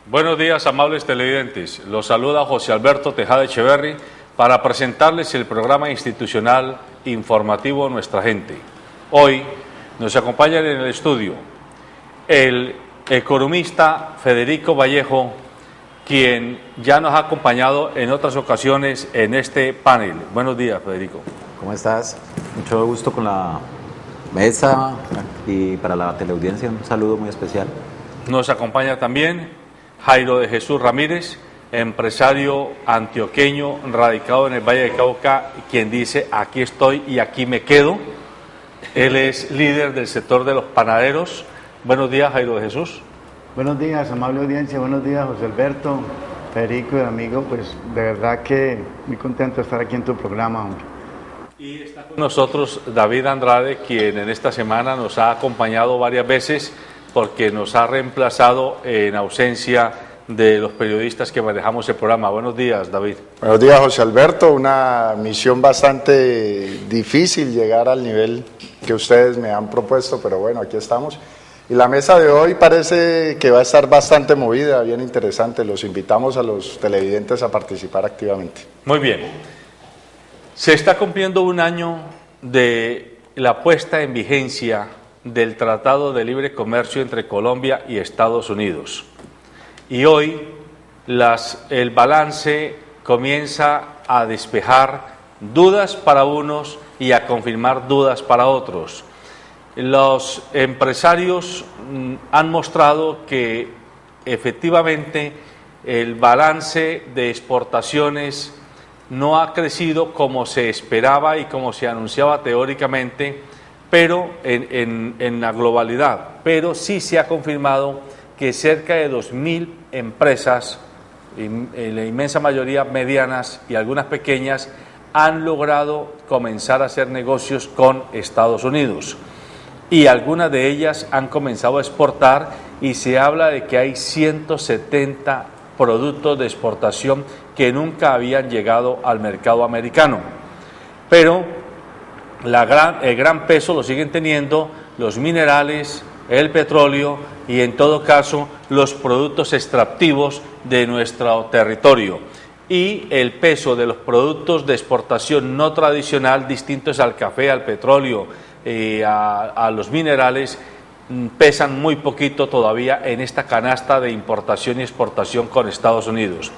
Buenos días, amables televidentes. Los saluda José Alberto Tejada Echeverri para presentarles el programa institucional informativo Nuestra Gente. Hoy nos acompañan en el estudio el economista Federico Vallejo, quien ya nos ha acompañado en otras ocasiones en este panel. Buenos días, Federico. ¿Cómo estás? Mucho gusto con la mesa y para la teleaudiencia un saludo muy especial. Nos acompaña también Jairo de Jesús Ramírez, empresario antioqueño radicado en el Valle del Cauca, quien dice: aquí estoy y aquí me quedo. Él es líder del sector de los panaderos. Buenos días, Jairo de Jesús. Buenos días, amable audiencia. Buenos días, José Alberto, Federico y amigo. Pues de verdad que muy contento de estar aquí en tu programa, hombre. Y está con nosotros David Andrade, quien en esta semana nos ha acompañado varias veces porque nos ha reemplazado en ausencia de los periodistas que manejamos el programa. Buenos días, David. Buenos días, José Alberto. Una misión bastante difícil llegar al nivel que ustedes me han propuesto, pero bueno, aquí estamos. Y la mesa de hoy parece que va a estar bastante movida, bien interesante. Los invitamos a los televidentes a participar activamente. Muy bien. Se está cumpliendo un año de la puesta en vigencia del Tratado de Libre Comercio entre Colombia y Estados Unidos. Y hoy el balance comienza a despejar dudas para unos y a confirmar dudas para otros. Los empresarios han mostrado que efectivamente el balance de exportaciones no ha crecido como se esperaba y como se anunciaba teóricamente, pero en la globalidad, pero sí se ha confirmado que cerca de 2.000 empresas, en la inmensa mayoría medianas y algunas pequeñas, han logrado comenzar a hacer negocios con Estados Unidos. Y algunas de ellas han comenzado a exportar y se habla de que hay 170 productos de exportación que nunca habían llegado al mercado americano. Pero el gran peso lo siguen teniendo los minerales, el petróleo y en todo caso los productos extractivos de nuestro territorio. Y el peso de los productos de exportación no tradicional, distintos al café, al petróleo, a los minerales, pesan muy poquito todavía en esta canasta de importación y exportación con Estados Unidos.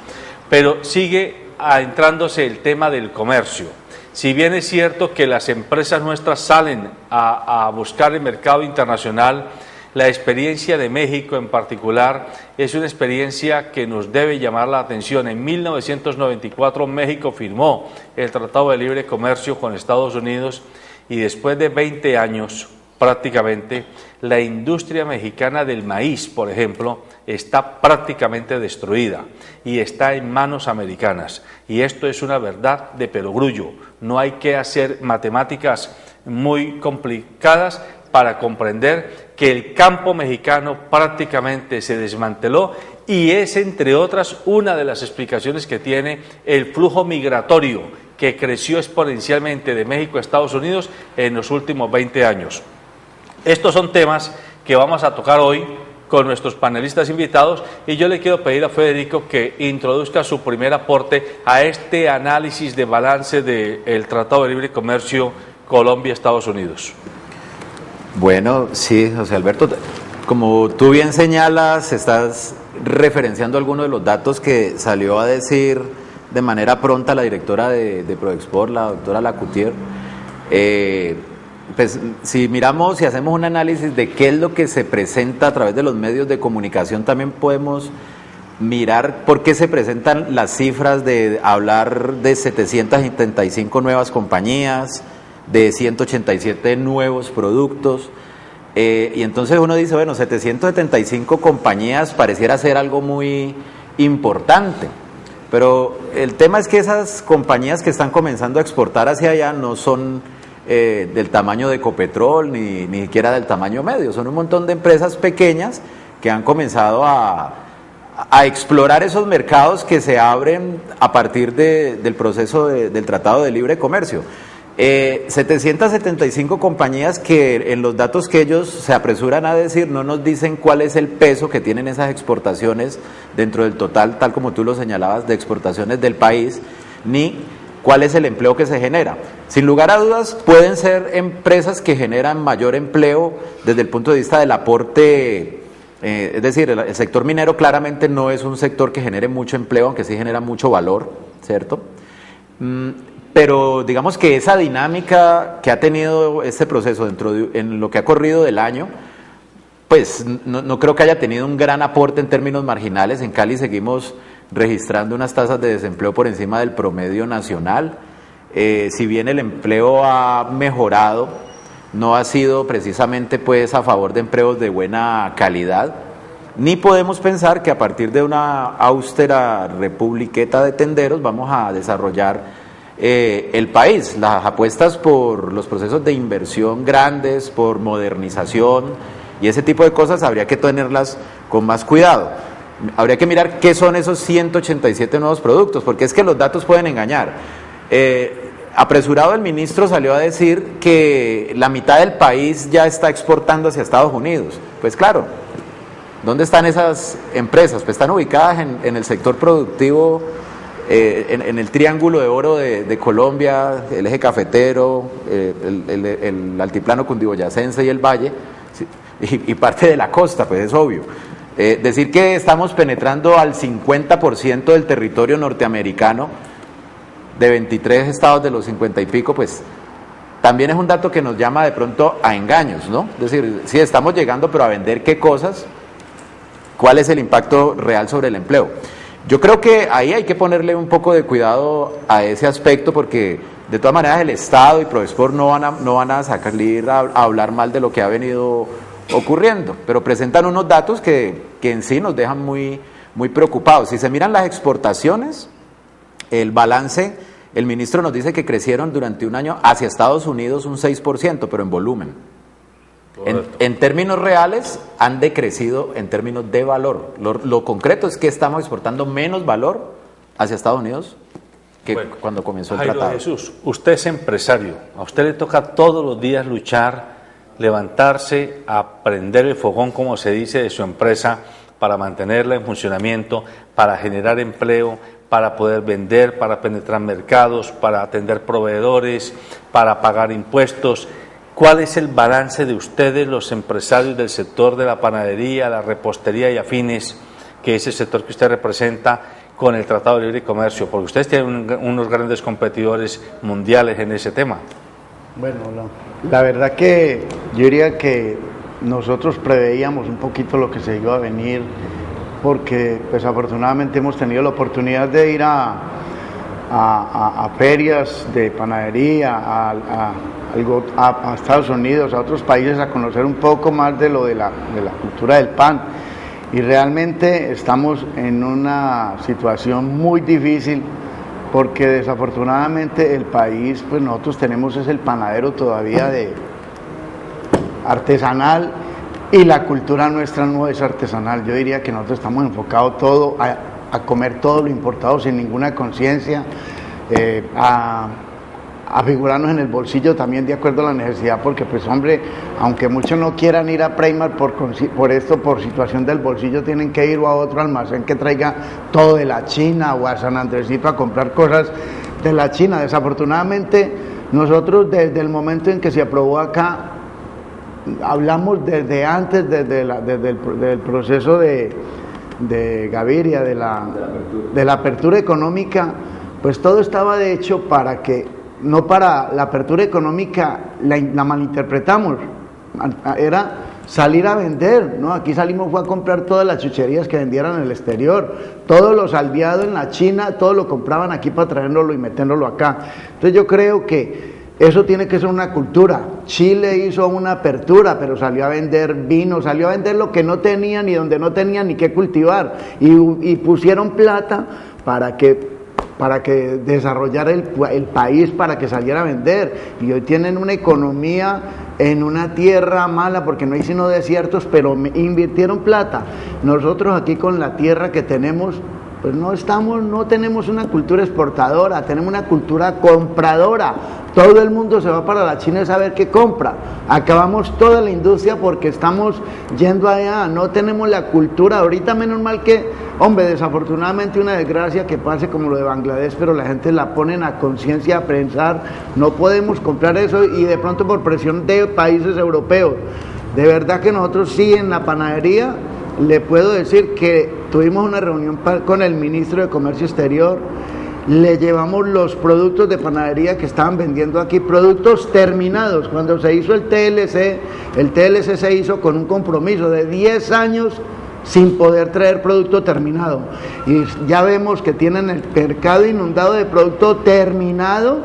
Pero sigue entrándose el tema del comercio. Si bien es cierto que las empresas nuestras salen a buscar el mercado internacional, la experiencia de México en particular es una experiencia que nos debe llamar la atención. En 1994 México firmó el Tratado de Libre Comercio con Estados Unidos y después de 20 años prácticamente la industria mexicana del maíz, por ejemplo, está prácticamente destruida y está en manos americanas. Y esto es una verdad de perogrullo. No hay que hacer matemáticas muy complicadas para comprender que el campo mexicano prácticamente se desmanteló y es, entre otras, una de las explicaciones que tiene el flujo migratorio que creció exponencialmente de México a Estados Unidos en los últimos 20 años. Estos son temas que vamos a tocar hoy con nuestros panelistas invitados y yo le quiero pedir a Federico que introduzca su primer aporte a este análisis de balance del Tratado de Libre Comercio Colombia-Estados Unidos. Bueno, sí, José Alberto, como tú bien señalas, estás referenciando algunos de los datos que salió a decir de manera pronta la directora de Proexport, la doctora Lacutier. Pues si miramos y hacemos un análisis de qué es lo que se presenta a través de los medios de comunicación, también podemos mirar por qué se presentan las cifras de hablar de 775 nuevas compañías, de 187 nuevos productos, y entonces uno dice, bueno, 775 compañías pareciera ser algo muy importante, pero el tema es que esas compañías que están comenzando a exportar hacia allá no son del tamaño de Ecopetrol ni siquiera del tamaño medio, son un montón de empresas pequeñas que han comenzado a explorar esos mercados que se abren a partir del proceso del Tratado de Libre Comercio. 775 compañías que en los datos que ellos se apresuran a decir no nos dicen cuál es el peso que tienen esas exportaciones dentro del total, tal como tú lo señalabas, de exportaciones del país, ni cuál es el empleo que se genera. Sin lugar a dudas, pueden ser empresas que generan mayor empleo desde el punto de vista del aporte, es decir, el sector minero claramente no es un sector que genere mucho empleo, aunque sí genera mucho valor, ¿cierto? Pero digamos que esa dinámica que ha tenido este proceso en lo que ha corrido del año, pues no creo que haya tenido un gran aporte en términos marginales. En Cali seguimos registrando unas tasas de desempleo por encima del promedio nacional. Si bien el empleo ha mejorado, no ha sido precisamente pues a favor de empleos de buena calidad, ni podemos pensar que a partir de una austera republiqueta de tenderos vamos a desarrollar el país. Las apuestas por los procesos de inversión grandes, por modernización y ese tipo de cosas habría que tenerlas con más cuidado. Habría que mirar qué son esos 187 nuevos productos, porque es que los datos pueden engañar. Apresurado el ministro salió a decir que la mitad del país ya está exportando hacia Estados Unidos. Pues claro, ¿dónde están esas empresas? Pues están ubicadas en el sector productivo, en el triángulo de oro de Colombia, el eje cafetero, el altiplano cundiboyacense y el valle, y parte de la costa, pues es obvio. Decir que estamos penetrando al 50% del territorio norteamericano, de 23 estados de los 50 y pico, pues también es un dato que nos llama de pronto a engaños, ¿no? Es decir, sí estamos llegando, pero a vender qué cosas, cuál es el impacto real sobre el empleo. Yo creo que ahí hay que ponerle un poco de cuidado a ese aspecto, porque de todas maneras el Estado y Prodesport no van a salir a hablar mal de lo que ha venido ocurriendo, pero presentan unos datos que en sí nos dejan muy preocupados. Si se miran las exportaciones, el balance, el ministro nos dice que crecieron durante un año hacia Estados Unidos un 6%, pero en volumen. En términos reales han decrecido en términos de valor. Lo concreto es que estamos exportando menos valor hacia Estados Unidos que cuando comenzó el tratado. Jesús, usted es empresario, a usted le toca todos los días luchar, levantarse, a prender el fogón, como se dice, de su empresa para mantenerla en funcionamiento, para generar empleo, para poder vender, para penetrar mercados, para atender proveedores, para pagar impuestos. ¿Cuál es el balance de ustedes, los empresarios del sector de la panadería, la repostería y afines, que es el sector que usted representa, con el Tratado de Libre Comercio? Porque ustedes tienen unos grandes competidores mundiales en ese tema. Bueno, la verdad que yo diría que nosotros preveíamos un poquito lo que se iba a venir, porque pues afortunadamente hemos tenido la oportunidad de ir a ferias de panadería, a Estados Unidos, a otros países, a conocer un poco más de lo de la cultura del pan, y realmente estamos en una situación muy difícil, porque desafortunadamente el país, pues nosotros tenemos es el panadero todavía de artesanal, y la cultura nuestra no es artesanal. Yo diría que nosotros estamos enfocados todo a comer todo lo importado sin ninguna conciencia, a figurarnos en el bolsillo también de acuerdo a la necesidad, porque pues hombre, aunque muchos no quieran ir a Primark por situación del bolsillo, tienen que ir a otro almacén que traiga todo de la China, o a San Andresito a comprar cosas de la China. Desafortunadamente nosotros desde el momento en que se aprobó acá, hablamos desde antes, desde el proceso de Gaviria, de la apertura económica, pues todo estaba de hecho para que, no para la apertura económica, la malinterpretamos, era salir a vender, ¿no? Aquí salimos fue a comprar todas las chucherías que vendieran en el exterior, todo lo saldeado en la China, todo lo compraban aquí para traérnoslo y meternoslo acá. Entonces yo creo que eso tiene que ser una cultura. Chile hizo una apertura, pero salió a vender vino, salió a vender lo que no tenía, ni donde no tenía ni qué cultivar, y pusieron plata para que desarrollara el país, para que saliera a vender, y hoy tienen una economía en una tierra mala, porque no hay sino desiertos, pero invirtieron plata. Nosotros aquí con la tierra que tenemos, pues no tenemos una cultura exportadora, tenemos una cultura compradora. Todo el mundo se va para la China a saber qué compra. Acabamos toda la industria porque estamos yendo allá, no tenemos la cultura. Ahorita menos mal que, hombre, desafortunadamente una desgracia que pase como lo de Bangladesh, pero la gente la ponen a conciencia a pensar, no podemos comprar eso y de pronto por presión de países europeos. De verdad que nosotros sí en la panadería, le puedo decir que tuvimos una reunión con el ministro de Comercio Exterior, le llevamos los productos de panadería que estaban vendiendo aquí, productos terminados. Cuando se hizo el TLC se hizo con un compromiso de 10 años sin poder traer producto terminado. Y ya vemos que tienen el mercado inundado de producto terminado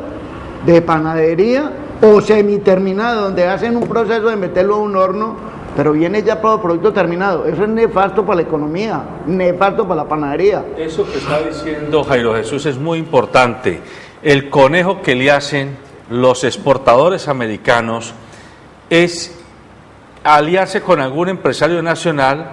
de panadería o semiterminado, donde hacen un proceso de meterlo a un horno, pero viene ya todo producto terminado. Eso es nefasto para la economía, nefasto para la panadería. Eso que está diciendo Jairo Jesús es muy importante. El conejo que le hacen los exportadores americanos es aliarse con algún empresario nacional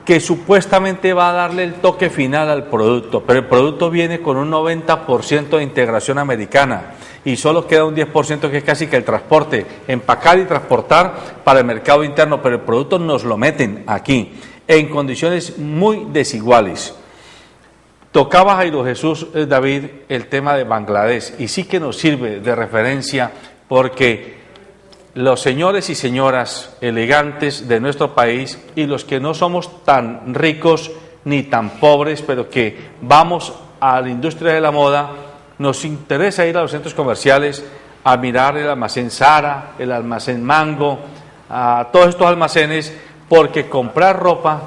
que supuestamente va a darle el toque final al producto, pero el producto viene con un 90% de integración americana y solo queda un 10% que es casi que el transporte, empacar y transportar para el mercado interno, pero el producto nos lo meten aquí en condiciones muy desiguales. Tocaba Jairo Jesús David el tema de Bangladesh y sí que nos sirve de referencia porque los señores y señoras elegantes de nuestro país y los que no somos tan ricos ni tan pobres, pero que vamos a la industria de la moda, nos interesa ir a los centros comerciales a mirar el almacén Zara, el almacén Mango, a todos estos almacenes, porque comprar ropa...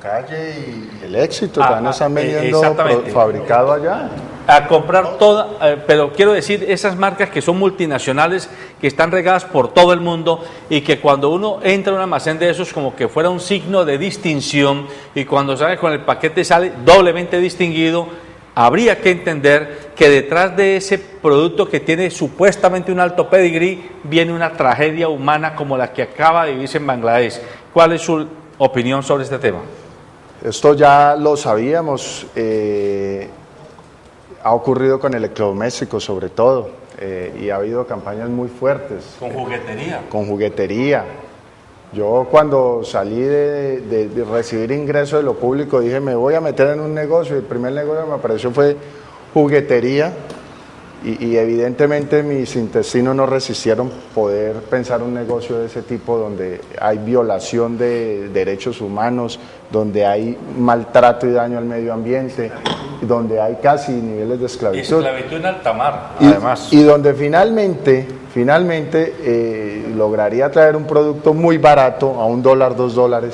Calle y el Éxito también están vendiendo fabricado allá. A comprar toda, pero quiero decir, esas marcas que son multinacionales, que están regadas por todo el mundo y que cuando uno entra a un almacén de esos como que fuera un signo de distinción y cuando sale con el paquete sale doblemente distinguido, habría que entender que detrás de ese producto que tiene supuestamente un alto pedigrí viene una tragedia humana como la que acaba de vivirse en Bangladesh. ¿Cuál es su opinión sobre este tema? Esto ya lo sabíamos, ha ocurrido con electrodomésticos sobre todo, y ha habido campañas muy fuertes. ¿Con juguetería? Con juguetería. Yo cuando salí de recibir ingresos de lo público dije me voy a meter en un negocio, y el primer negocio que me apareció fue juguetería, y evidentemente mis intestinos no resistieron poder pensar un negocio de ese tipo donde hay violación de derechos humanos, donde hay maltrato y daño al medio ambiente, donde hay casi niveles de esclavitud. Y esclavitud en alta mar, además. Y donde finalmente lograría traer un producto muy barato, a $1, $2,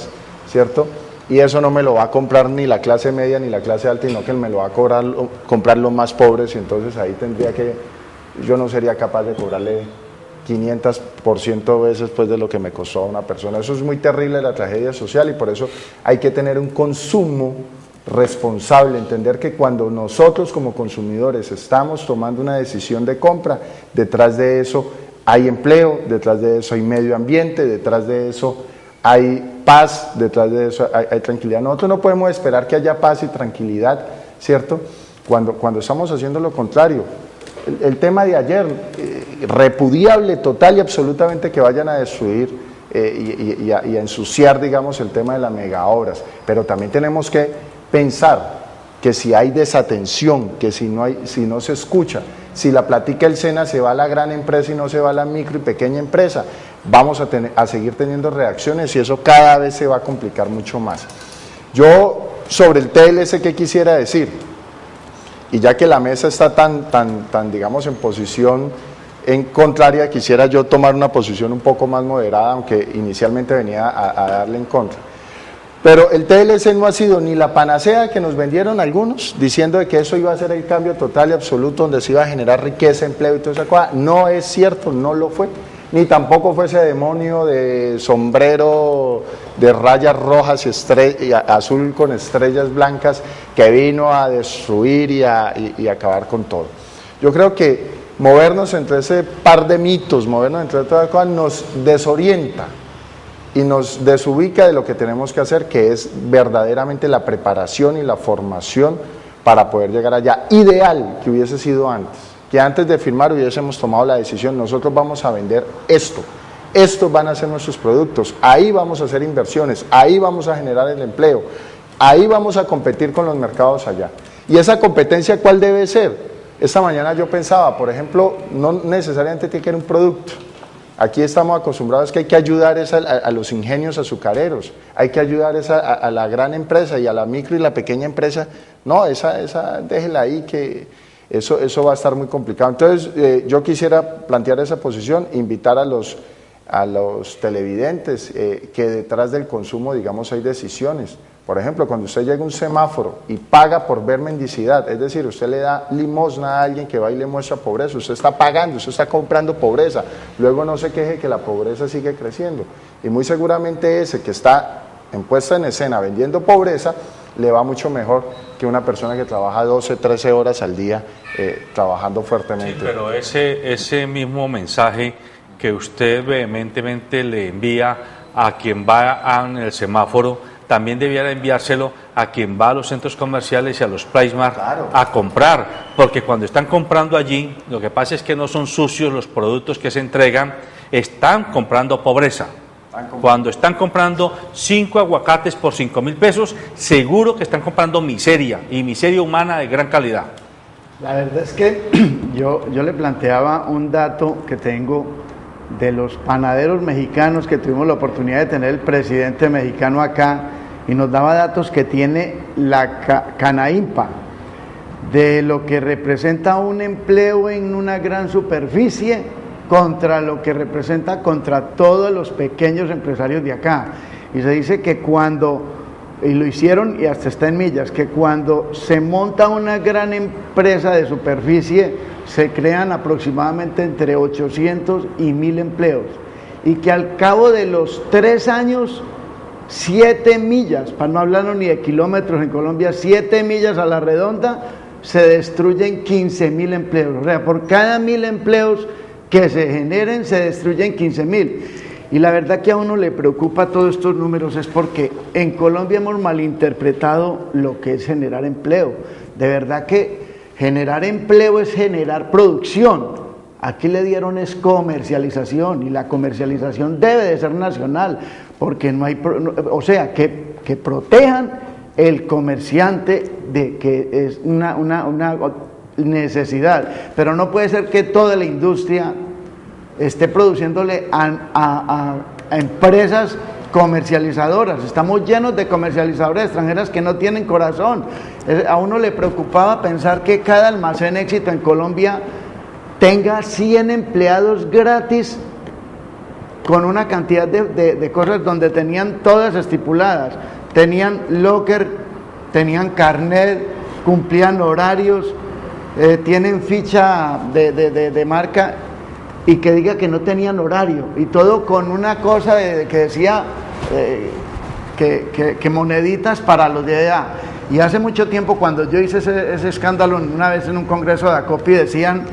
¿cierto? Y eso no me lo va a comprar ni la clase media ni la clase alta, sino que me lo va a comprar los más pobres, y entonces ahí yo no sería capaz de cobrarle 500% veces pues de lo que me costó a una persona. Eso es muy terrible, la tragedia social, y por eso hay que tener un consumo responsable, entender que cuando nosotros como consumidores estamos tomando una decisión de compra, detrás de eso hay empleo, detrás de eso hay medio ambiente, detrás de eso hay paz, detrás de eso hay tranquilidad. Nosotros no podemos esperar que haya paz y tranquilidad, ¿cierto? Cuando estamos haciendo lo contrario. El tema de ayer, repudiable total y absolutamente que vayan a destruir y a ensuciar, digamos, el tema de las megaobras, pero también tenemos que pensar que si hay desatención, que si no se escucha, si la platica el SENA se va a la gran empresa y no se va a la micro y pequeña empresa, vamos a seguir teniendo reacciones y eso cada vez se va a complicar mucho más. Yo sobre el TLC, ¿qué quisiera decir? Y ya que la mesa está tan digamos en posición en contraria, quisiera yo tomar una posición un poco más moderada, aunque inicialmente venía a darle en contra. Pero el TLC no ha sido ni la panacea que nos vendieron algunos, diciendo de que eso iba a ser el cambio total y absoluto, donde se iba a generar riqueza, empleo y toda esa cosa. No es cierto, no lo fue. Ni tampoco fue ese demonio de sombrero de rayas rojas y azul con estrellas blancas que vino a destruir y acabar con todo. Yo creo que movernos entre ese par de mitos, movernos entre todas las cosas, nos desorienta y nos desubica de lo que tenemos que hacer, que es verdaderamente la preparación y la formación para poder llegar allá. Ideal que hubiese sido antes, que antes de firmar hubiésemos tomado la decisión, nosotros vamos a vender esto, estos van a ser nuestros productos, ahí vamos a hacer inversiones, ahí vamos a generar el empleo, ahí vamos a competir con los mercados allá. ¿Y esa competencia cuál debe ser? Esta mañana yo pensaba, por ejemplo, no necesariamente tiene que ser un producto. Aquí estamos acostumbrados que hay que ayudar a los ingenios azucareros, hay que ayudar a la gran empresa y a la micro y la pequeña empresa. No, esa déjela ahí, que eso va a estar muy complicado. Entonces, yo quisiera plantear esa posición, invitar a los televidentes que detrás del consumo, digamos, hay decisiones. Por ejemplo, cuando usted llega a un semáforo y paga por ver mendicidad, es decir, usted le da limosna a alguien que va y le muestra pobreza, usted está pagando, usted está comprando pobreza, luego no se queje que la pobreza sigue creciendo. Y muy seguramente ese que está en puesta en escena vendiendo pobreza, le va mucho mejor que una persona que trabaja 12, 13 horas al día trabajando fuertemente. Sí, pero ese mismo mensaje que usted vehementemente le envía a quien va en el semáforo, también debiera enviárselo a quien va a los centros comerciales y a los Pricemark a comprar, porque cuando están comprando allí, lo que pasa es que no son sucios los productos que se entregan, están comprando pobreza. Cuando están comprando 5 aguacates por 5.000 pesos, seguro que están comprando miseria, y miseria humana de gran calidad. La verdad es que yo le planteaba un dato que tengo de los panaderos mexicanos, que tuvimos la oportunidad de tener el presidente mexicano acá, y nos daba datos que tiene la Canaimpa, de lo que representa un empleo en una gran superficie contra lo que representa contra todos los pequeños empresarios de acá. Y se dice que cuando, y lo hicieron y hasta está en millas, que cuando se monta una gran empresa de superficie, se crean aproximadamente entre 800 y 1.000 empleos, y que al cabo de los 3 años, 7 millas, para no hablarnos ni de kilómetros en Colombia, 7 millas a la redonda, se destruyen 15.000 empleos. O sea, por cada 1.000 empleos que se generen, se destruyen 15.000. Y la verdad que a uno le preocupa todos estos números es porque en Colombia hemos malinterpretado lo que es generar empleo. De verdad que generar empleo es generar producción. Aquí le dieron es comercialización, y la comercialización debe de ser nacional, porque no hay, o sea, que protejan el comerciante de que es una necesidad, pero no puede ser que toda la industria esté produciéndole a empresas comercializadoras. Estamos llenos de comercializadoras extranjeras que no tienen corazón. A uno le preocupaba pensar que cada almacén Éxito en Colombia tenga 100 empleados gratis, con una cantidad de cosas donde tenían todas estipuladas, tenían locker, tenían carnet, cumplían horarios, tienen ficha de marca, y que diga que no tenían horario, y todo con una cosa que decía que moneditas para los de allá. Y hace mucho tiempo, cuando yo hice ese escándalo una vez en un congreso de Acopi, decían,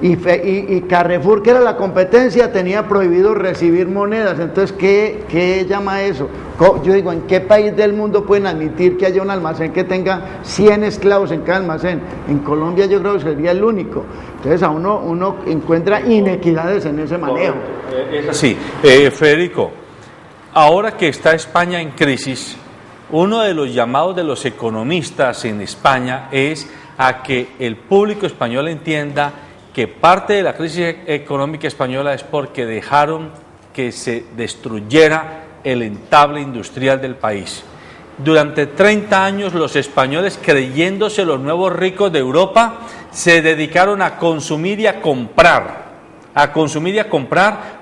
y Carrefour, que era la competencia, tenía prohibido recibir monedas. Entonces, ¿qué llama eso? Yo digo, ¿en qué país del mundo pueden admitir que haya un almacén que tenga 100 esclavos en cada almacén? En Colombia yo creo que sería el único. Entonces a uno encuentra inequidades en ese manejo. Es así. Federico, ahora que está España en crisis, uno de los llamados de los economistas en España es a que el público español entienda que parte de la crisis económica española es porque dejaron que se destruyera el entable industrial del país. Durante 30 años los españoles, creyéndose los nuevos ricos de Europa, se dedicaron a consumir y a comprar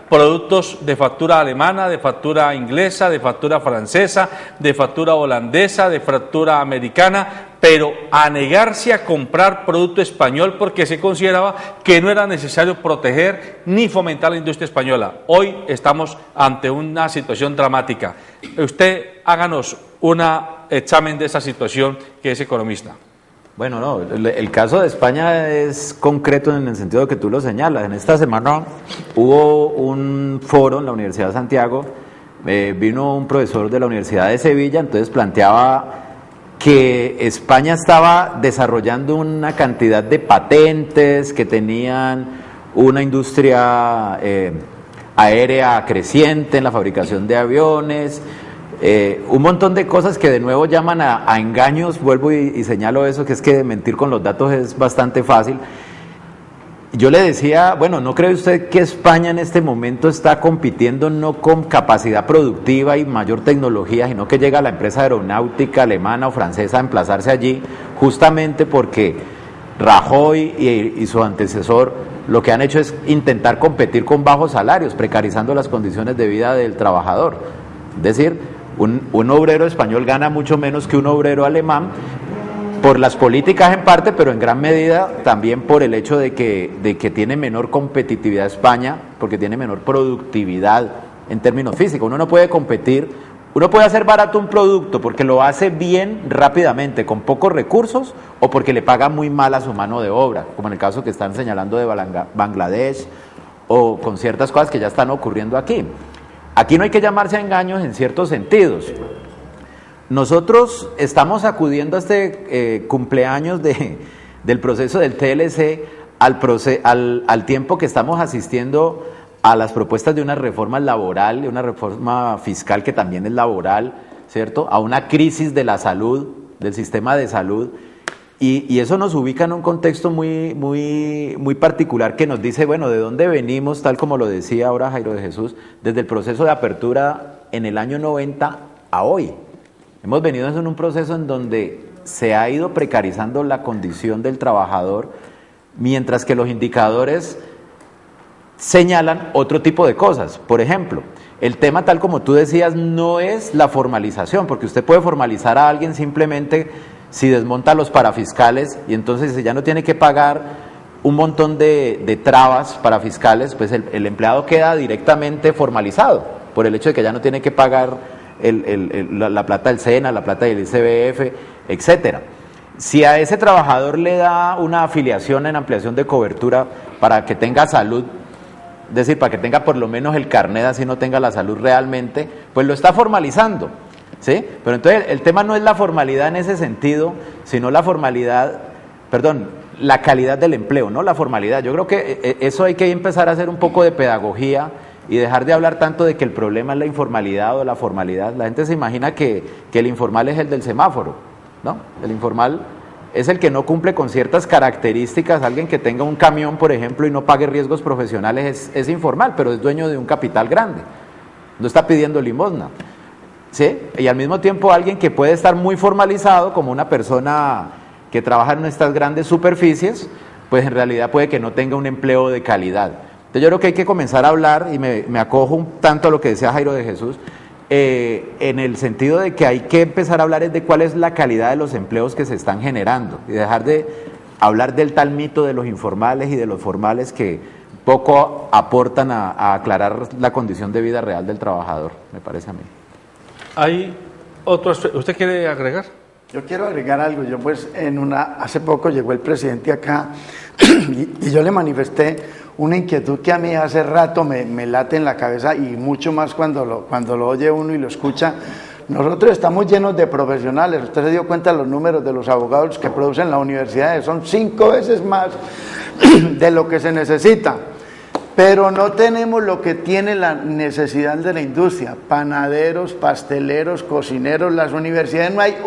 productos de factura alemana, de factura inglesa, de factura francesa, de factura holandesa, de factura americana, pero a negarse a comprar producto español porque se consideraba que no era necesario proteger ni fomentar la industria española. Hoy estamos ante una situación dramática. Usted háganos un examen de esa situación, que es economista. Bueno, no, el caso de España es concreto en el sentido que tú lo señalas. En esta semana hubo un foro en la Universidad de Santiago vino un profesor de la Universidad de Sevilla, entonces planteaba que España estaba desarrollando una cantidad de patentes, que tenían una industria aérea creciente en la fabricación de aviones, un montón de cosas que de nuevo llaman a engaños. Vuelvo y señalo eso, que es que mentir con los datos es bastante fácil. Yo le decía, bueno, ¿no cree usted que España en este momento está compitiendo no con capacidad productiva y mayor tecnología, sino que llega la empresa aeronáutica alemana o francesa a emplazarse allí, justamente porque Rajoy y su antecesor lo que han hecho es intentar competir con bajos salarios, precarizando las condiciones de vida del trabajador? Es decir, un obrero español gana mucho menos que un obrero alemán, por las políticas en parte, pero en gran medida también por el hecho de que tiene menor competitividad España, porque tiene menor productividad en términos físicos. Uno no puede competir, uno puede hacer barato un producto porque lo hace bien rápidamente, con pocos recursos, o porque le paga muy mal a su mano de obra, como en el caso que están señalando de Bangladesh, o con ciertas cosas que ya están ocurriendo aquí. Aquí no hay que llamarse a engaños en ciertos sentidos. Nosotros estamos acudiendo a este cumpleaños del proceso del TLC al tiempo que estamos asistiendo a las propuestas de una reforma laboral, de una reforma fiscal que también es laboral, ¿cierto? A una crisis de la salud, del sistema de salud, y eso nos ubica en un contexto muy particular que nos dice, bueno, ¿de dónde venimos? Tal como lo decía ahora Jairo de Jesús, desde el proceso de apertura en el año 90 a hoy. Hemos venido en un proceso en donde se ha ido precarizando la condición del trabajador, mientras que los indicadores señalan otro tipo de cosas. Por ejemplo, el tema, tal como tú decías, no es la formalización, porque usted puede formalizar a alguien simplemente si desmonta los parafiscales, y entonces ya no tiene que pagar un montón de trabas parafiscales, pues el empleado queda directamente formalizado por el hecho de que ya no tiene que pagar la plata del SENA, la plata del ICBF, etcétera. Si a ese trabajador le da una afiliación en ampliación de cobertura para que tenga salud, es decir, para que tenga por lo menos el carnet, así no tenga la salud realmente, pues lo está formalizando, ¿sí? Pero entonces el tema no es la formalidad en ese sentido, sino la calidad del empleo, no la formalidad. Yo creo que eso hay que empezar a hacer un poco de pedagogía y dejar de hablar tanto de que el problema es la informalidad o la formalidad. La gente se imagina que el informal es el del semáforo, ¿no? El informal es el que no cumple con ciertas características. Alguien que tenga un camión, por ejemplo, y no pague riesgos profesionales es informal, pero es dueño de un capital grande, no está pidiendo limosna, ¿sí? Y al mismo tiempo alguien que puede estar muy formalizado, como una persona que trabaja en estas grandes superficies, pues en realidad puede que no tenga un empleo de calidad. Entonces yo creo que hay que comenzar a hablar, y me acojo un tanto a lo que decía Jairo de Jesús, en el sentido de que hay que empezar a hablar de cuál es la calidad de los empleos que se están generando, y dejar de hablar del tal mito de los informales y de los formales que poco aportan a aclarar la condición de vida real del trabajador, me parece a mí. ¿Hay otros? ¿Usted quiere agregar? Yo quiero agregar algo. Yo pues hace poco llegó el presidente acá y yo le manifesté una inquietud que a mí hace rato me late en la cabeza, y mucho más cuando lo oye uno y lo escucha. Nosotros estamos llenos de profesionales. Usted se dio cuenta de los números de los abogados que producen las universidades, son 5 veces más de lo que se necesita, pero no tenemos lo que tiene la necesidad de la industria: panaderos, pasteleros, cocineros. Las universidades no hay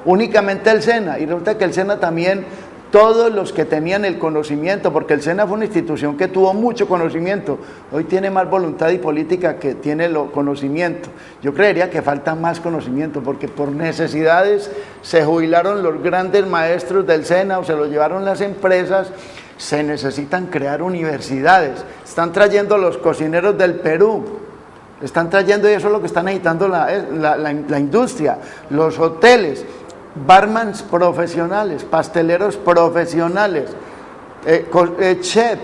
únicamente el SENA, y resulta que el SENA también, todos los que tenían el conocimiento, porque el SENA fue una institución que tuvo mucho conocimiento, hoy tiene más voluntad y política que tiene conocimiento. Yo creería que falta más conocimiento, porque por necesidades se jubilaron los grandes maestros del SENA o se los llevaron las empresas. Se necesitan crear universidades. Están trayendo los cocineros del Perú, están trayendo, y eso es lo que está necesitando la industria, los hoteles, barmans profesionales, pasteleros profesionales, chef,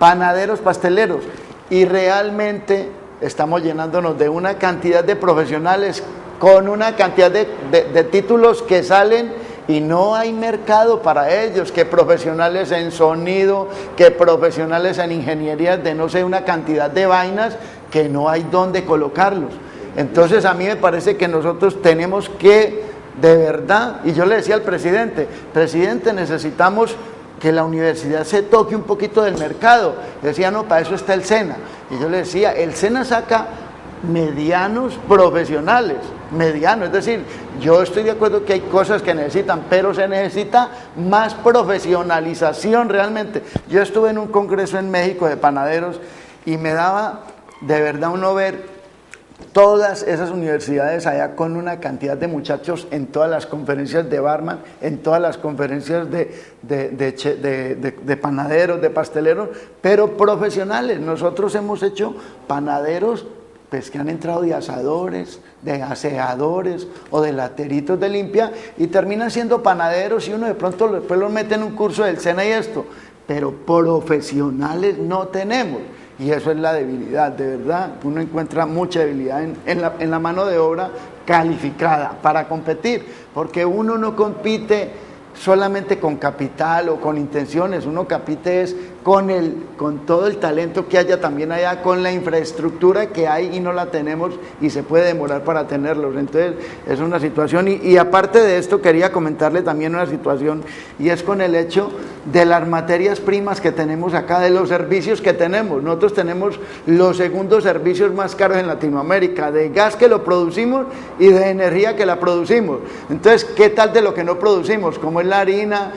panaderos, pasteleros, y realmente estamos llenándonos de una cantidad de profesionales con una cantidad de títulos que salen y no hay mercado para ellos, que profesionales en sonido, que profesionales en ingeniería, de no sé, una cantidad de vainas que no hay dónde colocarlos. Entonces a mí me parece que nosotros tenemos que, de verdad, y yo le decía al presidente, necesitamos que la universidad se toque un poquito del mercado. Decía, no, para eso está el SENA. Y yo le decía, el SENA saca medianos profesionales, medianos, es decir, yo estoy de acuerdo que hay cosas que necesitan, pero se necesita más profesionalización realmente. Yo estuve en un congreso en México de panaderos y me daba de verdad uno ver todas esas universidades allá con una cantidad de muchachos en todas las conferencias de barman, en todas las conferencias de panaderos, de pasteleros, pero profesionales. Nosotros hemos hecho panaderos pues que han entrado de asadores, de aseadores o de lateritos de limpia y terminan siendo panaderos y uno de pronto después los mete en un curso del SENA y esto, pero profesionales no tenemos. Y eso es la debilidad, de verdad, uno encuentra mucha debilidad en la mano de obra calificada para competir, porque uno no compite solamente con capital o con intenciones, uno compite es con todo el talento que haya también allá, con la infraestructura que hay y no la tenemos y se puede demorar para tenerlos. Entonces es una situación y aparte de esto quería comentarle también una situación y es con el hecho de las materias primas que tenemos acá, de los servicios que tenemos. Nosotros tenemos los segundos servicios más caros en Latinoamérica, de gas que lo producimos y de energía que la producimos. Entonces, ¿qué tal de lo que no producimos? Como es la harina,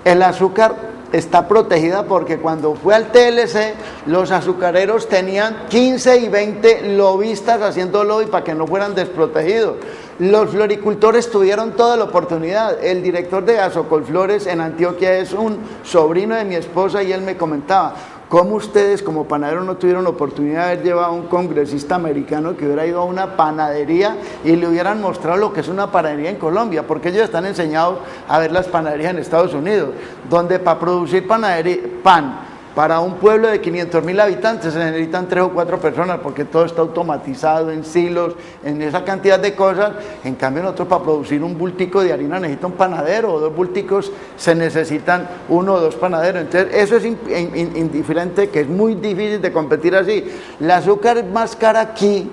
el azúcar está protegida porque cuando fue al TLC los azucareros tenían 15 y 20 lobistas haciendo lobby para que no fueran desprotegidos. Los floricultores tuvieron toda la oportunidad. El director de Gasocolflores en Antioquia es un sobrino de mi esposa y él me comentaba cómo ustedes como panaderos no tuvieron la oportunidad de haber llevado a un congresista americano que hubiera ido a una panadería y le hubieran mostrado lo que es una panadería en Colombia, porque ellos están enseñados a ver las panaderías en Estados Unidos, donde para producir pan para un pueblo de 500.000 habitantes se necesitan 3 o 4 personas porque todo está automatizado en silos, en esa cantidad de cosas. En cambio nosotros para producir un bultico de harina necesita un panadero o 2 bulticos, se necesitan 1 o 2 panaderos. Entonces eso es indiferente, que es muy difícil de competir así. El azúcar es más cara aquí,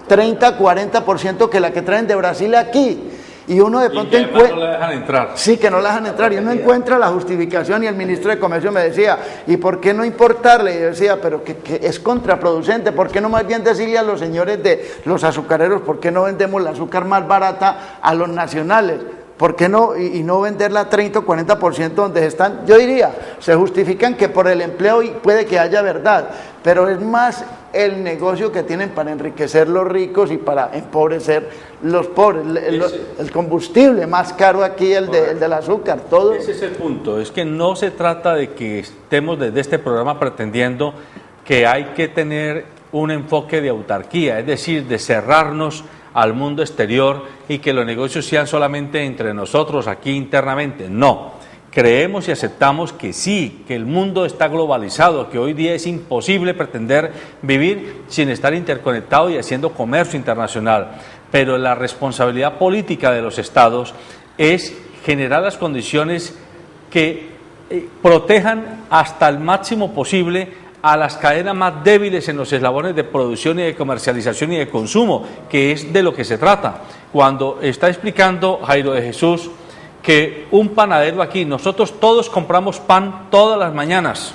30-40% que la que traen de Brasil aquí. Y uno de pronto encuentra... no la dejan entrar. Sí, que no la dejan entrar. Y uno encuentra la justificación y el ministro de Comercio me decía, ¿y por qué no importarle? Y yo decía, pero que es contraproducente. ¿Por qué no más bien decirle a los señores de los azucareros, por qué no vendemos el azúcar más barata a los nacionales? ¿Por qué no? Y no venderla 30 o 40% donde están. Yo diría, se justifican que por el empleo y puede que haya verdad, pero es más el negocio que tienen para enriquecer los ricos y para empobrecer los pobres. El combustible más caro aquí, el del azúcar, todo. Ese es el punto, es que no se trata de que estemos desde este programa pretendiendo que hay que tener un enfoque de autarquía, es decir, de cerrarnos al mundo exterior y que los negocios sean solamente entre nosotros aquí internamente. No, creemos y aceptamos que sí, que el mundo está globalizado, que hoy día es imposible pretender vivir sin estar interconectado y haciendo comercio internacional, pero la responsabilidad política de los estados es generar las condiciones que protejan hasta el máximo posible a las cadenas más débiles en los eslabones de producción y de comercialización y de consumo, que es de lo que se trata. Cuando está explicando Jairo de Jesús que un panadero aquí, nosotros todos compramos pan todas las mañanas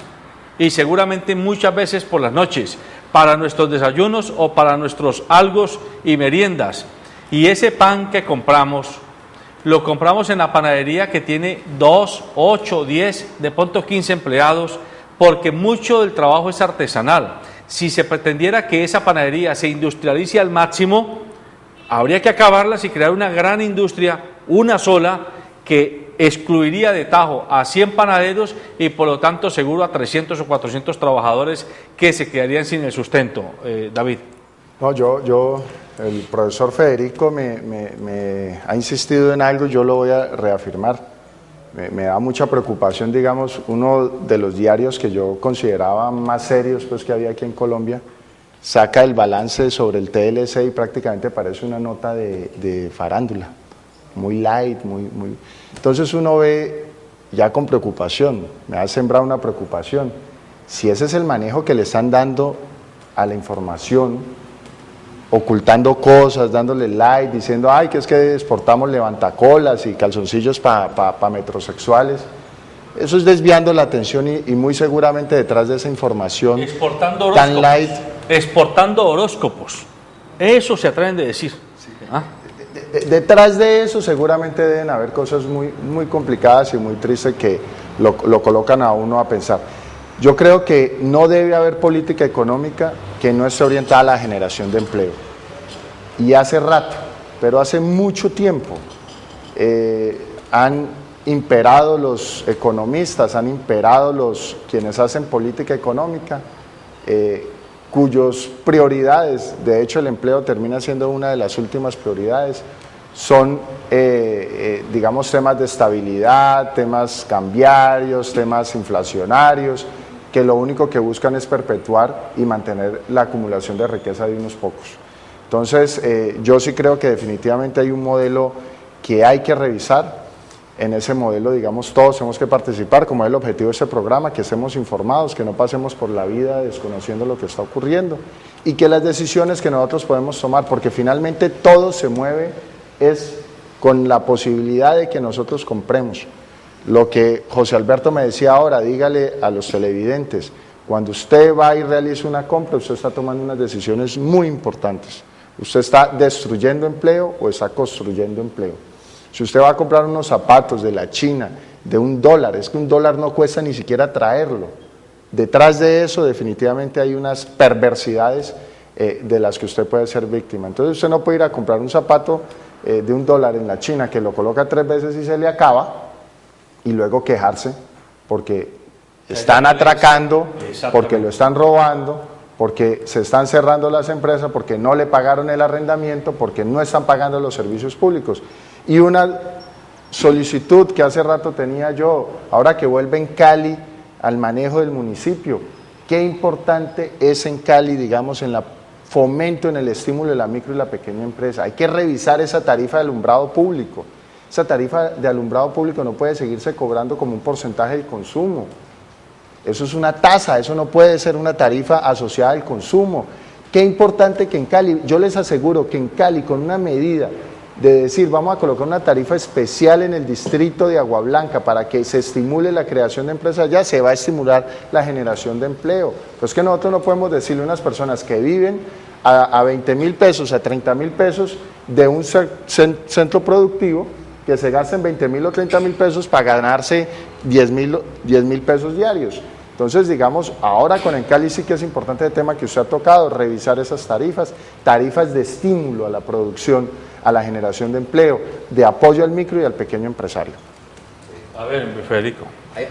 y seguramente muchas veces por las noches, para nuestros desayunos o para nuestros algos y meriendas, y ese pan que compramos, lo compramos en la panadería que tiene 2, 8, 10, de pronto 15 empleados, porque mucho del trabajo es artesanal. Si se pretendiera que esa panadería se industrialice al máximo, habría que acabarlas y crear una gran industria, una sola, que excluiría de tajo a 100 panaderos y por lo tanto seguro a 300 o 400 trabajadores que se quedarían sin el sustento. David. No, el profesor Federico me ha insistido en algo, yo lo voy a reafirmar. Me da mucha preocupación, digamos, uno de los diarios que yo consideraba más serios pues, que había aquí en Colombia, saca el balance sobre el TLC y prácticamente parece una nota de farándula, muy light, muy... Entonces uno ve ya con preocupación, me ha sembrado una preocupación. Si ese es el manejo que le están dando a la información, ocultando cosas, dándole like, diciendo, ay, que es que exportamos levantacolas y calzoncillos para metrosexuales. Eso es desviando la atención y muy seguramente detrás de esa información exportando tan light. Exportando horóscopos. Eso se atreven de decir. ¿Ah? Detrás de eso seguramente deben haber cosas muy complicadas y muy tristes que lo colocan a uno a pensar. Yo creo que no debe haber política económica que no esté orientada a la generación de empleo. Y hace rato, pero hace mucho tiempo, han imperado los economistas, han imperado quienes hacen política económica, cuyas prioridades, de hecho el empleo termina siendo una de las últimas prioridades, son, digamos, temas de estabilidad, temas cambiarios, temas inflacionarios, que lo único que buscan es perpetuar y mantener la acumulación de riqueza de unos pocos. Entonces, yo sí creo que definitivamente hay un modelo que hay que revisar. En ese modelo, digamos, todos tenemos que participar, como es el objetivo de este programa, que estemos informados, que no pasemos por la vida desconociendo lo que está ocurriendo y que las decisiones que nosotros podemos tomar, porque finalmente todo se mueve es con la posibilidad de que nosotros compremos. Lo que José Alberto me decía ahora, dígale a los televidentes, cuando usted va y realiza una compra, usted está tomando unas decisiones muy importantes. Usted está destruyendo empleo o está construyendo empleo. Si usted va a comprar unos zapatos de la China, de $1, es que $1 no cuesta ni siquiera traerlo. Detrás de eso definitivamente hay unas perversidades de las que usted puede ser víctima. Entonces usted no puede ir a comprar un zapato de $1 en la China que lo coloca 3 veces y se le acaba y luego quejarse porque están atracando, porque lo están robando, porque se están cerrando las empresas, porque no le pagaron el arrendamiento, porque no están pagando los servicios públicos. Y una solicitud que hace rato tenía yo, ahora que vuelve en Cali al manejo del municipio, qué importante es en Cali, digamos, en el fomento, en el estímulo de la micro y la pequeña empresa. Hay que revisar esa tarifa de alumbrado público. Esa tarifa de alumbrado público no puede seguirse cobrando como un porcentaje del consumo. Eso es una tasa, eso no puede ser una tarifa asociada al consumo. Qué importante que en Cali, yo les aseguro que en Cali con una medida de decir vamos a colocar una tarifa especial en el distrito de Agua Blanca para que se estimule la creación de empresas allá, se va a estimular la generación de empleo. Pues que nosotros no podemos decirle a unas personas que viven a 20.000 pesos, a 30.000 pesos de un centro productivo, que se gasten 20.000 o 30.000 pesos para ganarse 10.000 pesos diarios. Entonces, digamos, ahora con el Cali sí que es importante el tema que usted ha tocado, revisar esas tarifas de estímulo a la producción, a la generación de empleo, de apoyo al micro y al pequeño empresario. A ver, Federico.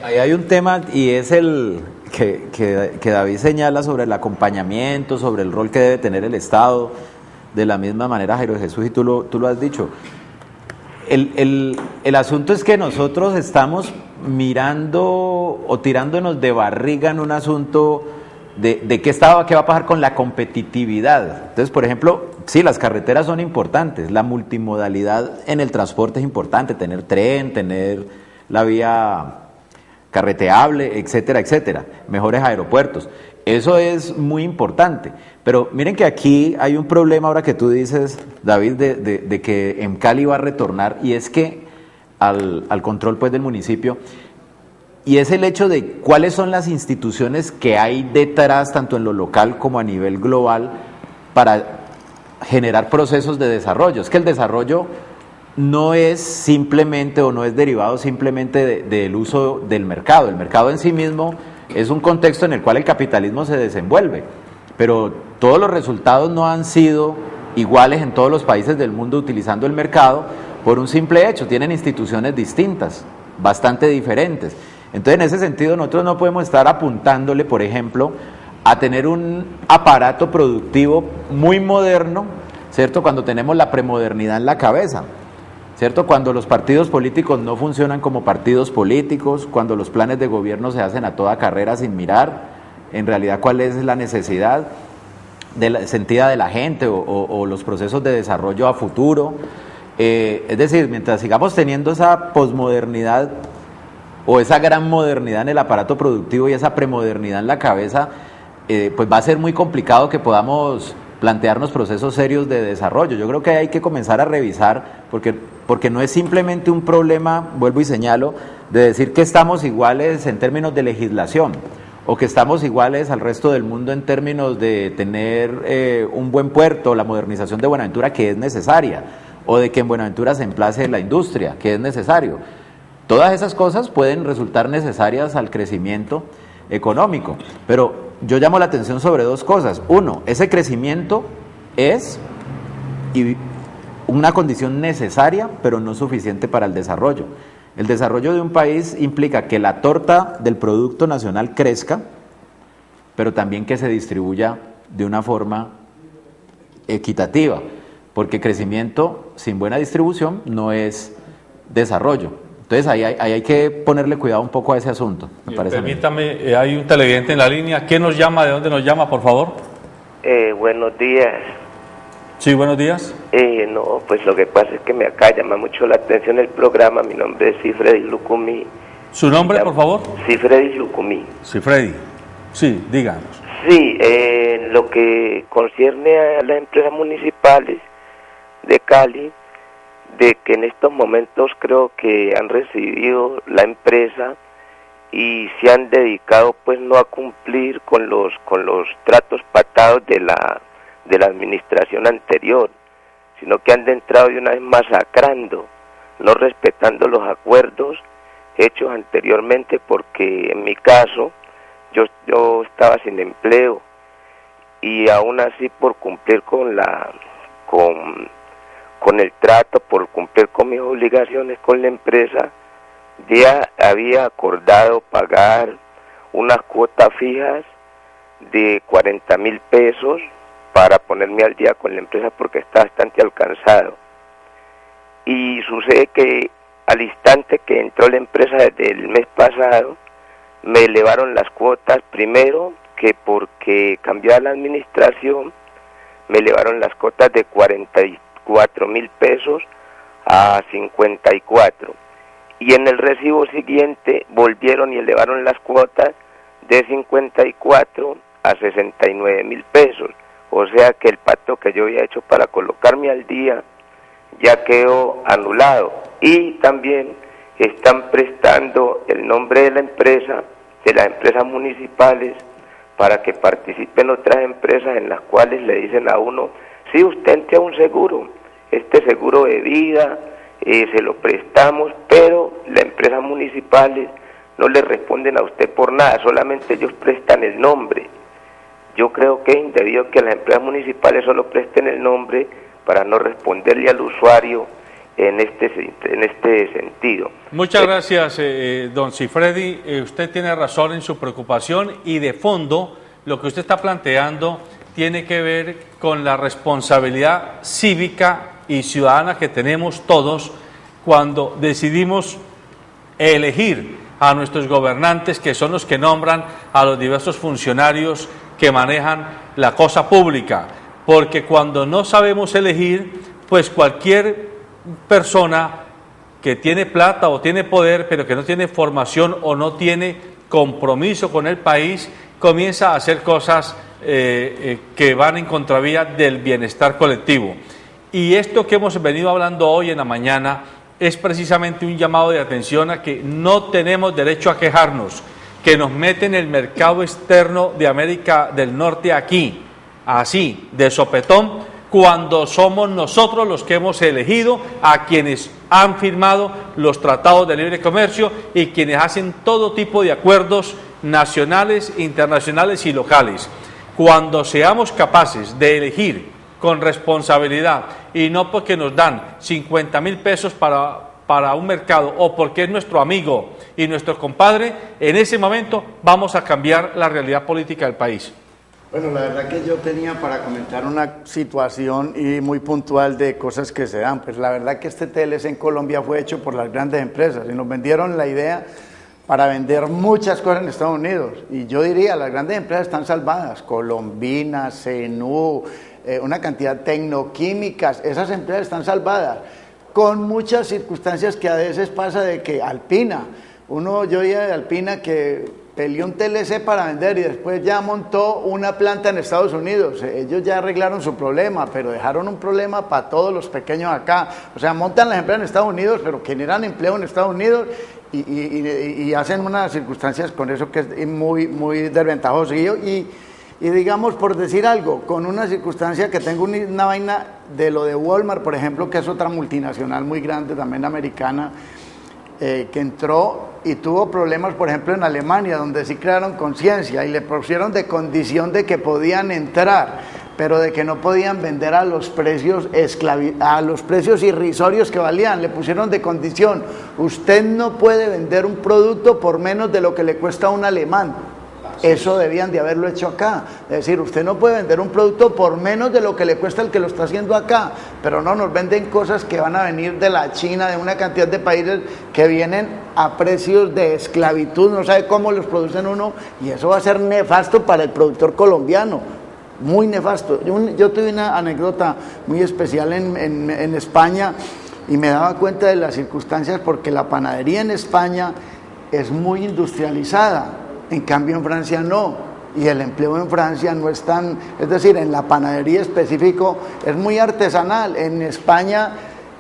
Ahí hay un tema y es el que David señala sobre el acompañamiento, sobre el rol que debe tener el Estado. De la misma manera, Jairo Jesús, y tú lo has dicho. El asunto es que nosotros estamos mirando o tirándonos de barriga en un asunto de qué va a pasar con la competitividad. Entonces, por ejemplo, sí, las carreteras son importantes, la multimodalidad en el transporte es importante, tener tren, tener la vía carreteable, etcétera, etcétera, mejores aeropuertos. Eso es muy importante, pero miren que aquí hay un problema ahora que tú dices, David, de que en Cali va a retornar, y es que al control pues del municipio, y es el hecho de cuáles son las instituciones que hay detrás, tanto en lo local como a nivel global, para generar procesos de desarrollo. Es que el desarrollo no es simplemente o no es derivado simplemente del uso del mercado. El mercado en sí mismo es un contexto en el cual el capitalismo se desenvuelve, pero todos los resultados no han sido iguales en todos los países del mundo utilizando el mercado por un simple hecho, tienen instituciones distintas, bastante diferentes. Entonces, en ese sentido, nosotros no podemos estar apuntándole, por ejemplo, a tener un aparato productivo muy moderno, ¿cierto?, cuando tenemos la premodernidad en la cabeza, ¿cierto?, cuando los partidos políticos no funcionan como partidos políticos, cuando los planes de gobierno se hacen a toda carrera sin mirar en realidad cuál es la necesidad sentida de la gente o los procesos de desarrollo a futuro. Es decir, mientras sigamos teniendo esa posmodernidad o esa gran modernidad en el aparato productivo y esa premodernidad en la cabeza, pues va a ser muy complicado que podamos plantearnos procesos serios de desarrollo. Yo creo que hay que comenzar a revisar, porque no es simplemente un problema, vuelvo y señalo, de decir que estamos iguales en términos de legislación, o que estamos iguales al resto del mundo en términos de tener un buen puerto, la modernización de Buenaventura, que es necesaria, o de que en Buenaventura se emplace la industria, que es necesario. Todas esas cosas pueden resultar necesarias al crecimiento económico, pero yo llamo la atención sobre dos cosas. Uno, ese crecimiento es una condición necesaria, pero no suficiente para el desarrollo. El desarrollo de un país implica que la torta del Producto Nacional crezca, pero también que se distribuya de una forma equitativa, porque crecimiento sin buena distribución no es desarrollo. Entonces ahí hay que ponerle cuidado un poco a ese asunto, me parece. Permítame, hay un televidente en la línea. ¿Quién nos llama? ¿De dónde nos llama, por favor? Buenos días. Sí, buenos días. No, pues lo que pasa es que me acaba de llamar mucho la atención el programa. Mi nombre es Cifredi Lucumí. ¿Su nombre, por favor? Cifredi Lucumí. Cifredi. Sí, díganos. Sí, lo que concierne a las empresas municipales de Cali, de que en estos momentos creo que han recibido la empresa y se han dedicado pues no a cumplir con los tratos pactados de la administración anterior, sino que han entrado de una vez masacrando, no respetando los acuerdos hechos anteriormente, porque en mi caso yo estaba sin empleo y aún así por cumplir con el trato, por cumplir con mis obligaciones con la empresa, ya había acordado pagar unas cuotas fijas de 40.000 pesos para ponerme al día con la empresa porque está bastante alcanzado. Y sucede que al instante que entró la empresa desde el mes pasado, me elevaron las cuotas, primero que porque cambió la administración, me elevaron las cuotas de 44.000 pesos a 54, y en el recibo siguiente volvieron y elevaron las cuotas de 54 a 69.000 pesos, o sea que el pacto que yo había hecho para colocarme al día ya quedó anulado. Y también están prestando el nombre de la empresa, de las empresas municipales, para que participen otras empresas en las cuales le dicen a uno: si usted entra a un seguro, este seguro de vida, se lo prestamos, pero las empresas municipales no le responden a usted por nada, solamente ellos prestan el nombre. Yo creo que es indebido que las empresas municipales solo presten el nombre para no responderle al usuario en este sentido. Muchas gracias, don Cifredi. Usted tiene razón en su preocupación, y de fondo lo que usted está planteando tiene que ver con la responsabilidad cívica y ciudadana que tenemos todos cuando decidimos elegir a nuestros gobernantes, que son los que nombran a los diversos funcionarios que manejan la cosa pública, porque cuando no sabemos elegir, pues cualquier persona que tiene plata o tiene poder, pero que no tiene formación o no tiene compromiso con el país, comienza a hacer cosas que van en contravía del bienestar colectivo. Y esto que hemos venido hablando hoy en la mañana es precisamente un llamado de atención a que no tenemos derecho a quejarnos, que nos meten el mercado externo de América del Norte aquí, así, de sopetón, cuando somos nosotros los que hemos elegido a quienes han firmado los tratados de libre comercio y quienes hacen todo tipo de acuerdos nacionales, internacionales y locales. Cuando seamos capaces de elegir con responsabilidad y no porque nos dan 50.000 pesos para un mercado o porque es nuestro amigo y nuestro compadre, en ese momento vamos a cambiar la realidad política del país. Bueno, la verdad que yo tenía para comentar una situación y muy puntual de cosas que se dan. Pues la verdad que este TLC en Colombia fue hecho por las grandes empresas y nos vendieron la idea para vender muchas cosas en Estados Unidos. Y yo diría, las grandes empresas están salvadas, Colombina, Cenú, una cantidad de tecnoquímicas, esas empresas están salvadas, con muchas circunstancias que a veces pasa de que Alpina, yo oía de Alpina que peleó un TLC para vender y después ya montó una planta en Estados Unidos. Ellos ya arreglaron su problema, pero dejaron un problema para todos los pequeños acá. O sea, montan las empresas en Estados Unidos, pero generan empleo en Estados Unidos y hacen unas circunstancias con eso que es muy, muy desventajoso. Y digamos, por decir algo, con una circunstancia que tengo una vaina de lo de Walmart, por ejemplo, que es otra multinacional muy grande, también americana, que entró y tuvo problemas, por ejemplo, en Alemania, donde sí crearon conciencia y le pusieron de condición de que podían entrar, pero de que no podían vender a los precios irrisorios que valían. Le pusieron de condición: usted no puede vender un producto por menos de lo que le cuesta a un alemán. Eso debían de haberlo hecho acá. Es decir, usted no puede vender un producto por menos de lo que le cuesta el que lo está haciendo acá, pero no, nos venden cosas que van a venir de la China, de una cantidad de países que vienen a precios de esclavitud, no sabe cómo los producen uno, y eso va a ser nefasto para el productor colombiano, muy nefasto. Yo tuve una anécdota muy especial en España y me daba cuenta de las circunstancias, porque la panadería en España es muy industrializada. En cambio en Francia no, y el empleo en Francia no es tan, es decir, en la panadería específico es muy artesanal. En España,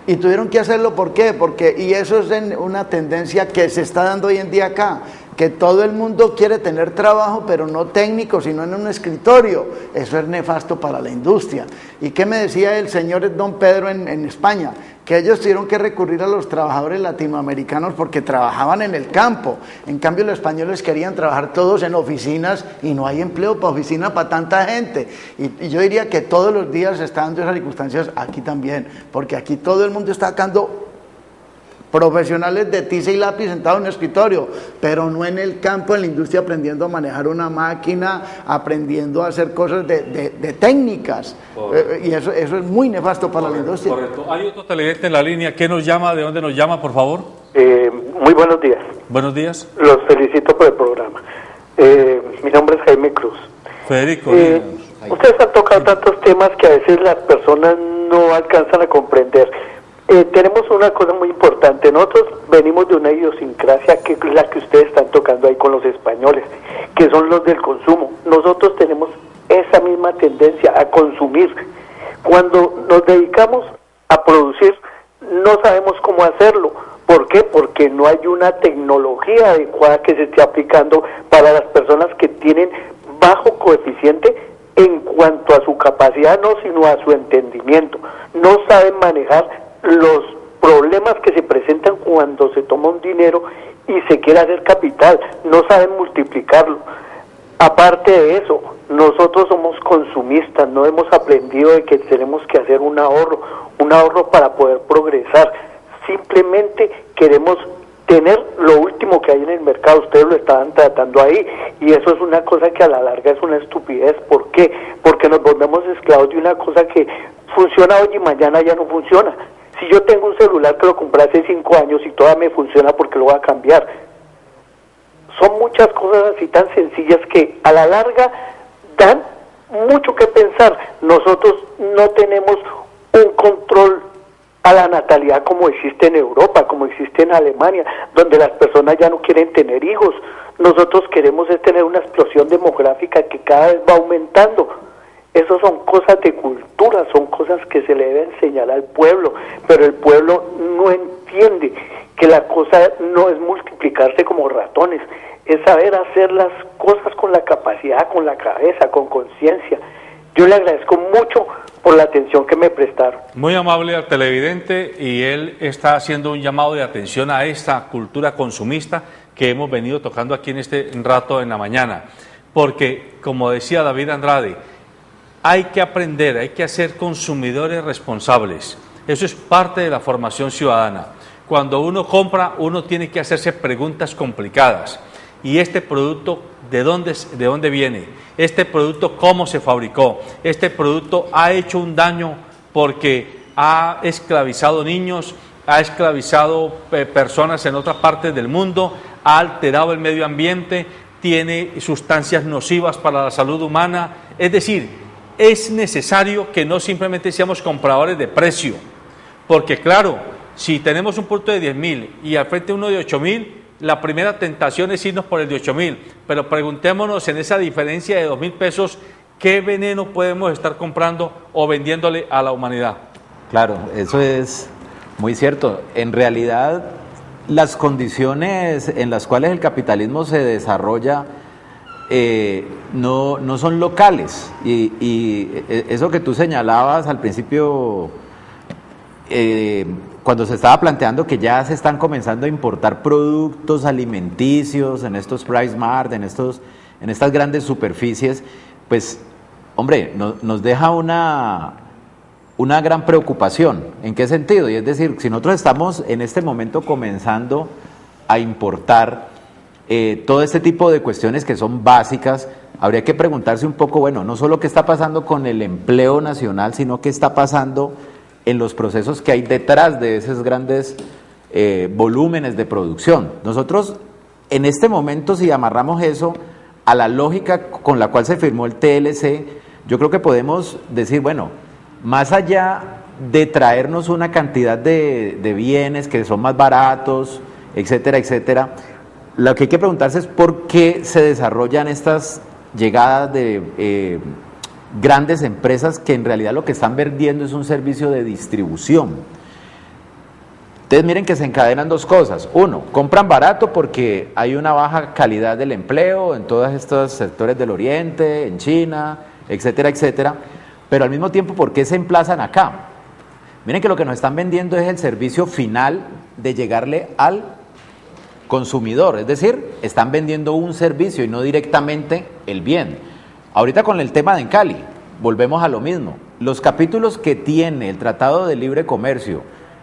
y tuvieron que hacerlo, ¿por qué? Y eso es una tendencia que se está dando hoy en día acá, que todo el mundo quiere tener trabajo, pero no técnico, sino en un escritorio. Eso es nefasto para la industria. ¿Y qué me decía el señor don Pedro en España? Que ellos tuvieron que recurrir a los trabajadores latinoamericanos porque trabajaban en el campo. En cambio, los españoles querían trabajar todos en oficinas y no hay empleo para oficina para tanta gente. Y yo diría que todos los días se están dando esas circunstancias aquí también, porque aquí todo el mundo está sacando profesionales de tiza y lápiz sentados en un escritorio, pero no en el campo, en la industria, aprendiendo a manejar una máquina, aprendiendo a hacer cosas de técnicas. Y eso es muy nefasto para la industria. Correcto. Hay otro televidente en la línea. ¿Qué nos llama? ¿De dónde nos llama, por favor? Muy buenos días. Buenos días. Los felicito por el programa. Mi nombre es Jaime Cruz. Federico. Ustedes han tocado tantos temas que a veces las personas no alcanzan a comprender. Tenemos una cosa muy importante. Nosotros venimos de una idiosincrasia que es la que ustedes están tocando ahí con los españoles, que son los del consumo. Nosotros tenemos esa misma tendencia a consumir. Cuando nos dedicamos a producir, no sabemos cómo hacerlo. ¿Por qué? Porque no hay una tecnología adecuada que se esté aplicando para las personas que tienen bajo coeficiente en cuanto a su capacidad, no, sino a su entendimiento. No saben manejar los problemas que se presentan cuando se toma un dinero y se quiere hacer capital, no saben multiplicarlo. Aparte de eso, nosotros somos consumistas, no hemos aprendido de que tenemos que hacer un ahorro para poder progresar. Simplemente queremos tener lo último que hay en el mercado. Ustedes lo estaban tratando ahí, y eso es una cosa que a la larga es una estupidez. ¿Por qué? Porque nos volvemos esclavos de una cosa que funciona hoy y mañana ya no funciona. Si yo tengo un celular que lo compré hace 5 años y todavía me funciona, ¿por qué lo voy a cambiar? Son muchas cosas así tan sencillas que a la larga dan mucho que pensar. Nosotros no tenemos un control a la natalidad como existe en Europa, como existe en Alemania, donde las personas ya no quieren tener hijos. Nosotros queremos es tener una explosión demográfica que cada vez va aumentando. Esas son cosas de cultura, son cosas que se le debe enseñar al pueblo, pero el pueblo no entiende que la cosa no es multiplicarse como ratones, es saber hacer las cosas con la capacidad, con la cabeza, con conciencia. Yo le agradezco mucho por la atención que me prestaron. Muy amable al televidente, y él está haciendo un llamado de atención a esta cultura consumista que hemos venido tocando aquí en este rato en la mañana, porque, como decía David Andrade, hay que aprender, hay que ser consumidores responsables. Eso es parte de la formación ciudadana. Cuando uno compra, uno tiene que hacerse preguntas complicadas. ¿Y este producto de dónde viene? ¿Este producto cómo se fabricó? ¿Este producto ha hecho un daño porque ha esclavizado niños, ha esclavizado personas en otras partes del mundo, ha alterado el medio ambiente, tiene sustancias nocivas para la salud humana? Es decir, es necesario que no simplemente seamos compradores de precio, porque claro, si tenemos un producto de 10.000 y al frente uno de 8.000, la primera tentación es irnos por el de 8.000, pero preguntémonos en esa diferencia de 2.000 pesos, ¿qué veneno podemos estar comprando o vendiéndole a la humanidad? Claro, eso es muy cierto. En realidad, las condiciones en las cuales el capitalismo se desarrolla no son locales. Y eso que tú señalabas al principio, cuando se estaba planteando que ya se están comenzando a importar productos alimenticios en estos Price Mart, en estas grandes superficies, pues, hombre, nos deja una gran preocupación. ¿En qué sentido? Y es decir, si nosotros estamos en este momento comenzando a importar todo este tipo de cuestiones que son básicas, habría que preguntarse un poco, bueno, no solo qué está pasando con el empleo nacional, sino qué está pasando en los procesos que hay detrás de esos grandes volúmenes de producción. Nosotros, en este momento, si amarramos eso a la lógica con la cual se firmó el TLC, yo creo que podemos decir, bueno, más allá de traernos una cantidad de bienes que son más baratos, etcétera, etcétera, lo que hay que preguntarse es por qué se desarrollan estas llegadas de grandes empresas que en realidad lo que están vendiendo es un servicio de distribución. Ustedes miren que se encadenan dos cosas. Uno, compran barato porque hay una baja calidad del empleo en todos estos sectores del Oriente, en China, etcétera, etcétera. Pero al mismo tiempo, ¿por qué se emplazan acá? Miren que lo que nos están vendiendo es el servicio final de llegarle al consumidor, es decir, están vendiendo un servicio y no directamente el bien. Ahorita con el tema de Encali, volvemos a lo mismo. Los capítulos que tiene el Tratado de Libre Comercio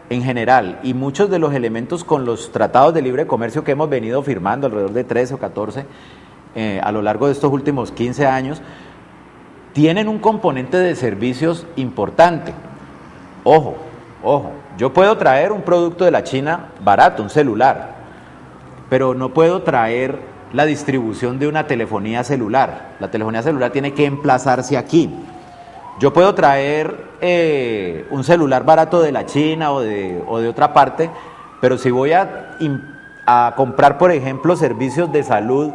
en general y muchos de los elementos con los tratados de libre comercio que hemos venido firmando, alrededor de 13 o 14 a lo largo de estos últimos 15 años, tienen un componente de servicios importante. Ojo, yo puedo traer un producto de la China barato, un celular, pero no puedo traer la distribución de una telefonía celular. La telefonía celular tiene que emplazarse aquí. Yo puedo traer un celular barato de la China o de otra parte, pero si voy a comprar, por ejemplo, servicios de salud,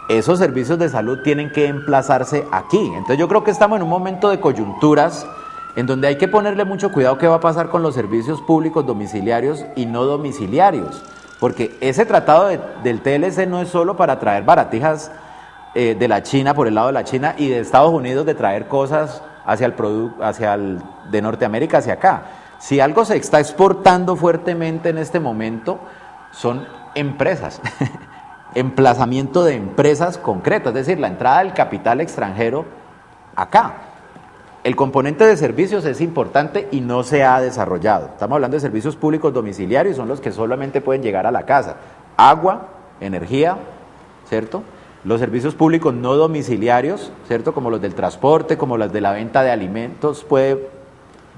esos servicios de salud tienen que emplazarse aquí. Entonces yo creo que estamos en un momento de coyunturas en donde hay que ponerle mucho cuidado qué va a pasar con los servicios públicos domiciliarios y no domiciliarios. Porque ese tratado del TLC no es solo para traer baratijas de la China, por el lado de la China, y de Estados Unidos de traer cosas de Norteamérica hacia acá. Si algo se está exportando fuertemente en este momento, son empresas, emplazamiento de empresas concretas, es decir, la entrada del capital extranjero acá. El componente de servicios es importante y no se ha desarrollado. Estamos hablando de servicios públicos domiciliarios, son los que solamente pueden llegar a la casa. Agua, energía, ¿cierto? Los servicios públicos no domiciliarios, ¿cierto? Como los del transporte, como los de la venta de alimentos, puede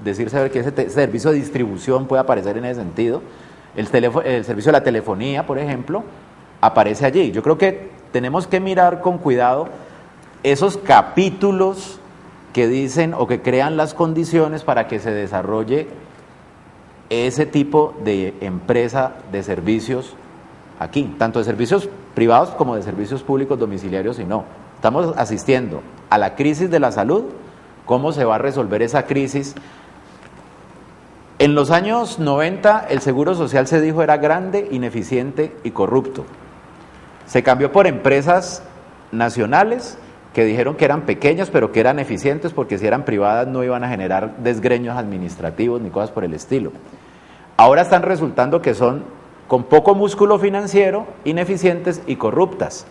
decirse que ese servicio de distribución puede aparecer en ese sentido. El servicio de la telefonía, por ejemplo, aparece allí. Yo creo que tenemos que mirar con cuidado esos capítulos que dicen o que crean las condiciones para que se desarrolle ese tipo de empresa de servicios aquí, tanto de servicios privados como de servicios públicos domiciliarios y no. Estamos asistiendo a la crisis de la salud. ¿Cómo se va a resolver esa crisis? En los años 90 el Seguro Social se dijo era grande, ineficiente y corrupto. Se cambió por empresas nacionales que dijeron que eran pequeñas pero que eran eficientes porque si eran privadas no iban a generar desgreños administrativos ni cosas por el estilo. Ahora están resultando que son con poco músculo financiero, ineficientes y corruptas.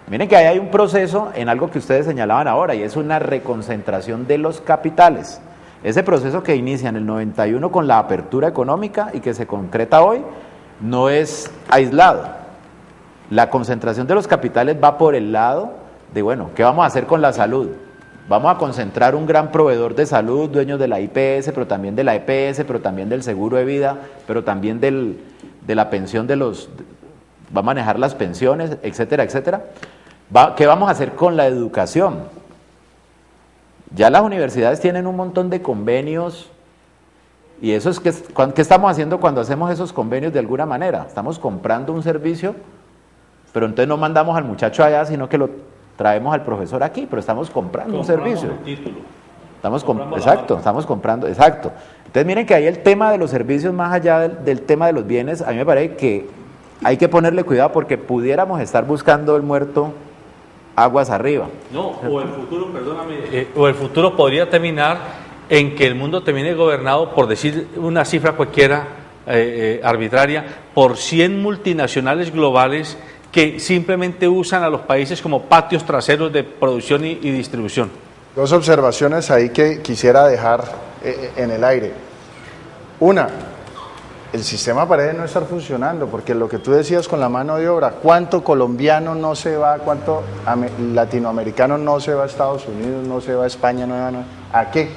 Miren que ahí hay un proceso en algo que ustedes señalaban ahora y es una reconcentración de los capitales. Ese proceso que inicia en el 91 con la apertura económica y que se concreta hoy no es aislado. La concentración de los capitales va por el lado de, bueno, ¿qué vamos a hacer con la salud? Vamos a concentrar un gran proveedor de salud, dueños de la IPS, pero también de la EPS, pero también del seguro de vida, pero también de la pensión va a manejar las pensiones, etcétera, etcétera. ¿Qué vamos a hacer con la educación? Ya las universidades tienen un montón de convenios Y eso es que, ¿qué estamos haciendo cuando hacemos esos convenios de alguna manera? Estamos comprando un servicio, pero entonces no mandamos al muchacho allá, sino que lo traemos al profesor aquí, pero estamos comprando un servicio. Estamos comprando, exacto. Entonces miren que ahí el tema de los servicios, más allá del tema de los bienes, a mí me parece que hay que ponerle cuidado porque pudiéramos estar buscando el muerto aguas arriba. No, o el futuro, perdóname, o el futuro podría terminar en que el mundo termine gobernado, por decir una cifra cualquiera arbitraria, por 100 multinacionales globales que simplemente usan a los países como patios traseros de producción y distribución. Dos observaciones ahí que quisiera dejar en el aire. Una, el sistema parece no estar funcionando, porque lo que tú decías con la mano de obra, ¿cuánto colombiano no se va, cuánto latinoamericano no se va a Estados Unidos, no se va a España, ¿a qué?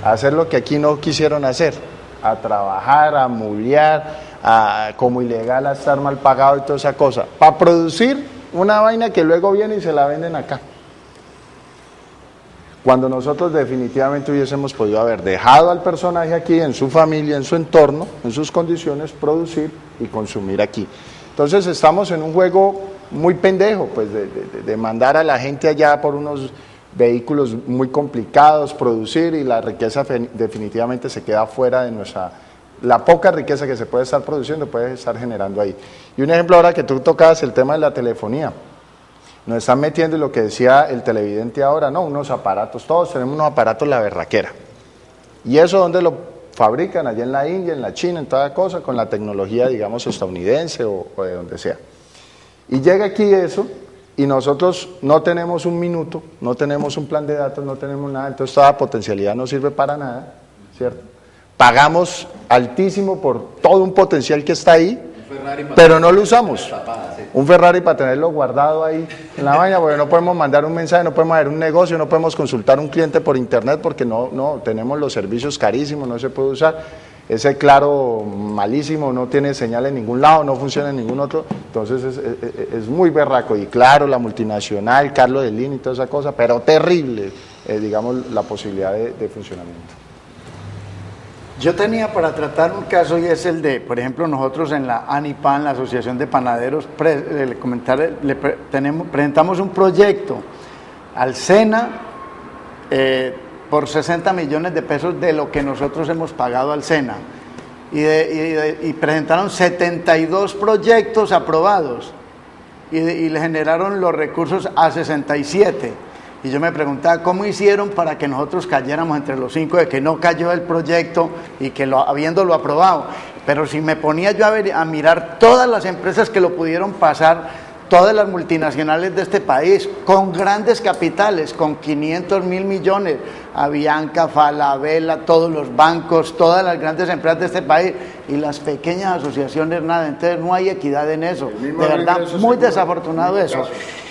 A hacer lo que aquí no quisieron hacer, a trabajar, a mulear, como ilegal, a estar mal pagado y toda esa cosa, para producir una vaina que luego viene y se la venden acá. Cuando nosotros definitivamente hubiésemos podido haber dejado al personaje aquí, en su familia, en su entorno, en sus condiciones, producir y consumir aquí. Entonces estamos en un juego muy pendejo, pues de mandar a la gente allá por unos vehículos muy complicados, producir, y la riqueza definitivamente se queda fuera de la poca riqueza que se puede estar produciendo, puede estar generando ahí. Y un ejemplo ahora que tú tocabas, el tema de la telefonía. Nos están metiendo, y lo que decía el televidente ahora, no, unos aparatos, todos tenemos unos aparatos la berraquera. ¿Y eso dónde lo fabrican? Allá en la India, en la China, en toda cosa, con la tecnología, digamos, estadounidense o de donde sea. Y llega aquí eso, y nosotros no tenemos un minuto, no tenemos un plan de datos, no tenemos nada, entonces toda potencialidad no sirve para nada, ¿cierto? Pagamos altísimo por todo un potencial que está ahí, pero no lo usamos. Un Ferrari para tenerlo guardado ahí en la vaina, porque no podemos mandar un mensaje, no podemos hacer un negocio, no podemos consultar a un cliente por internet porque no tenemos los servicios carísimos, no se puede usar. Ese Claro malísimo, no tiene señal en ningún lado, no funciona en ningún otro, entonces es muy berraco. Y claro, la multinacional, Carlos Delín y toda esa cosa, pero terrible, digamos, la posibilidad de funcionamiento. Yo tenía para tratar un caso, y es el de, por ejemplo, nosotros en la ANIPAN, la Asociación de Panaderos, presentamos un proyecto al SENA por 60 millones de pesos de lo que nosotros hemos pagado al SENA. Y presentaron 72 proyectos aprobados y le generaron los recursos a 67. Y yo me preguntaba cómo hicieron para que nosotros cayéramos entre los 5, de que no cayó el proyecto y que habiéndolo aprobado. Pero si me ponía yo a mirar todas las empresas que lo pudieron pasar, todas las multinacionales de este país, con grandes capitales, con 500 mil millones, Avianca, Falabella, todos los bancos, todas las grandes empresas de este país, y las pequeñas asociaciones, nada. Entonces no hay equidad en eso. De verdad, muy desafortunado eso.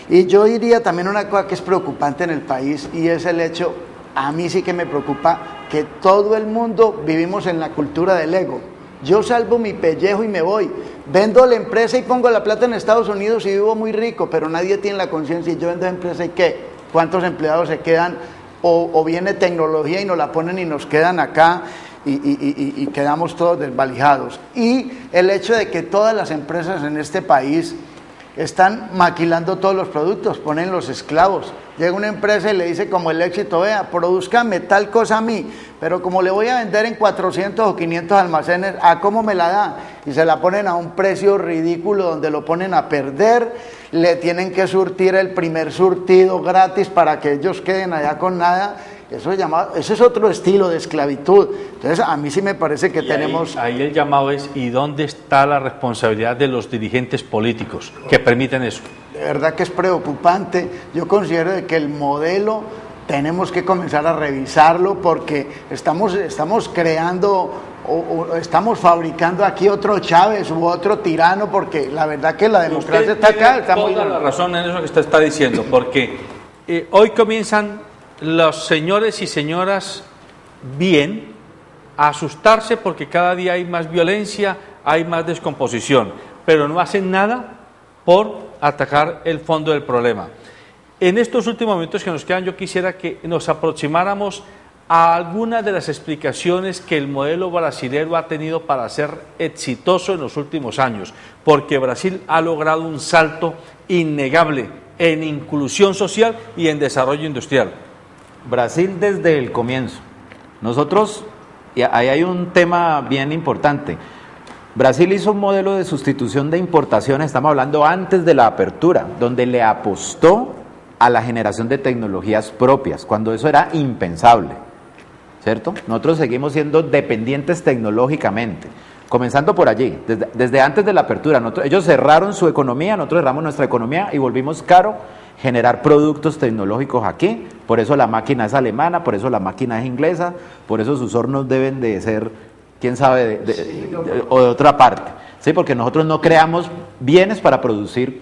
Y yo diría también una cosa que es preocupante en el país, y es el hecho, a mí sí que me preocupa, que todo el mundo vivimos en la cultura del ego. Yo salvo mi pellejo y me voy, vendo la empresa y pongo la plata en Estados Unidos y vivo muy rico, pero nadie tiene la conciencia, y yo vendo la empresa y ¿qué? ¿Cuántos empleados se quedan? O viene tecnología y nos la ponen y nos quedan acá y quedamos todos desvalijados. Y el hecho de que todas las empresas en este país están maquilando todos los productos, ponen los esclavos. Llega una empresa y le dice como el Éxito, vea, produzcame tal cosa a mí, pero como le voy a vender en 400 o 500 almacenes, ¿a cómo me la da? Y se la ponen a un precio ridículo donde lo ponen a perder, le tienen que surtir el primer surtido gratis para que ellos queden allá con nada. Eso es otro estilo de esclavitud. Entonces a mí sí me parece que tenemos... Ahí el llamado es, ¿y dónde está la responsabilidad de los dirigentes políticos que permiten eso? De verdad que es preocupante. Yo considero que el modelo tenemos que comenzar a revisarlo, porque estamos creando o estamos fabricando aquí otro Chávez u otro tirano, porque la verdad que la democracia está acá. Está muy toda la razón en eso que usted está diciendo, porque hoy comienzan los señores y señoras bien a asustarse porque cada día hay más violencia, hay más descomposición, pero no hacen nada por atacar el fondo del problema. En estos últimos minutos que nos quedan, yo quisiera que nos aproximáramos a algunas de las explicaciones que el modelo brasilero ha tenido para ser exitoso en los últimos años, porque Brasil ha logrado un salto innegable en inclusión social y en desarrollo industrial. Brasil desde el comienzo. Nosotros, y ahí hay un tema bien importante, Brasil hizo un modelo de sustitución de importaciones, estamos hablando antes de la apertura, donde le apostó a la generación de tecnologías propias, cuando eso era impensable, ¿cierto? Nosotros seguimos siendo dependientes tecnológicamente, comenzando por allí, desde antes de la apertura. Ellos cerraron su economía, nosotros cerramos nuestra economía y volvimos caro generar productos tecnológicos aquí, por eso la máquina es alemana, por eso la máquina es inglesa, por eso sus hornos deben de ser, quién sabe, o de otra parte, ¿sí? Porque nosotros no creamos bienes para producir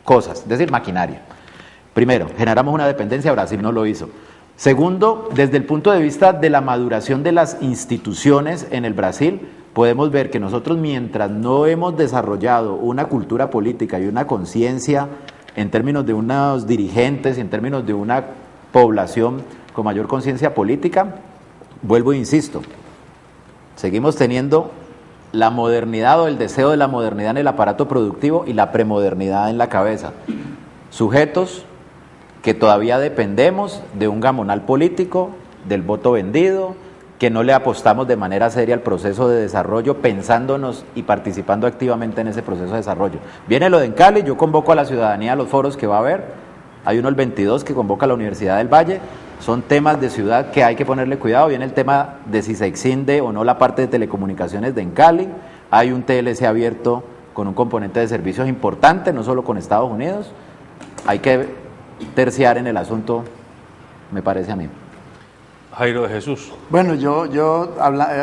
cosas, es decir, maquinaria. Primero, generamos una dependencia, Brasil no lo hizo. Segundo, desde el punto de vista de la maduración de las instituciones en el Brasil, podemos ver que nosotros, mientras no hemos desarrollado una cultura política y una conciencia en términos de unos dirigentes y en términos de una población con mayor conciencia política, vuelvo e insisto, seguimos teniendo la modernidad o el deseo de la modernidad en el aparato productivo y la premodernidad en la cabeza. Sujetos que todavía dependemos de un gamonal político, del voto vendido, que no le apostamos de manera seria al proceso de desarrollo, pensándonos y participando activamente en ese proceso de desarrollo. Viene lo de Cali, yo convoco a la ciudadanía a los foros que va a haber, hay uno el 22 que convoca a la Universidad del Valle, son temas de ciudad que hay que ponerle cuidado, viene el tema de si se extiende o no la parte de telecomunicaciones de Encali, hay un TLC abierto con un componente de servicios importante, no solo con Estados Unidos, hay que terciar en el asunto, me parece a mí. Jairo de Jesús. Bueno,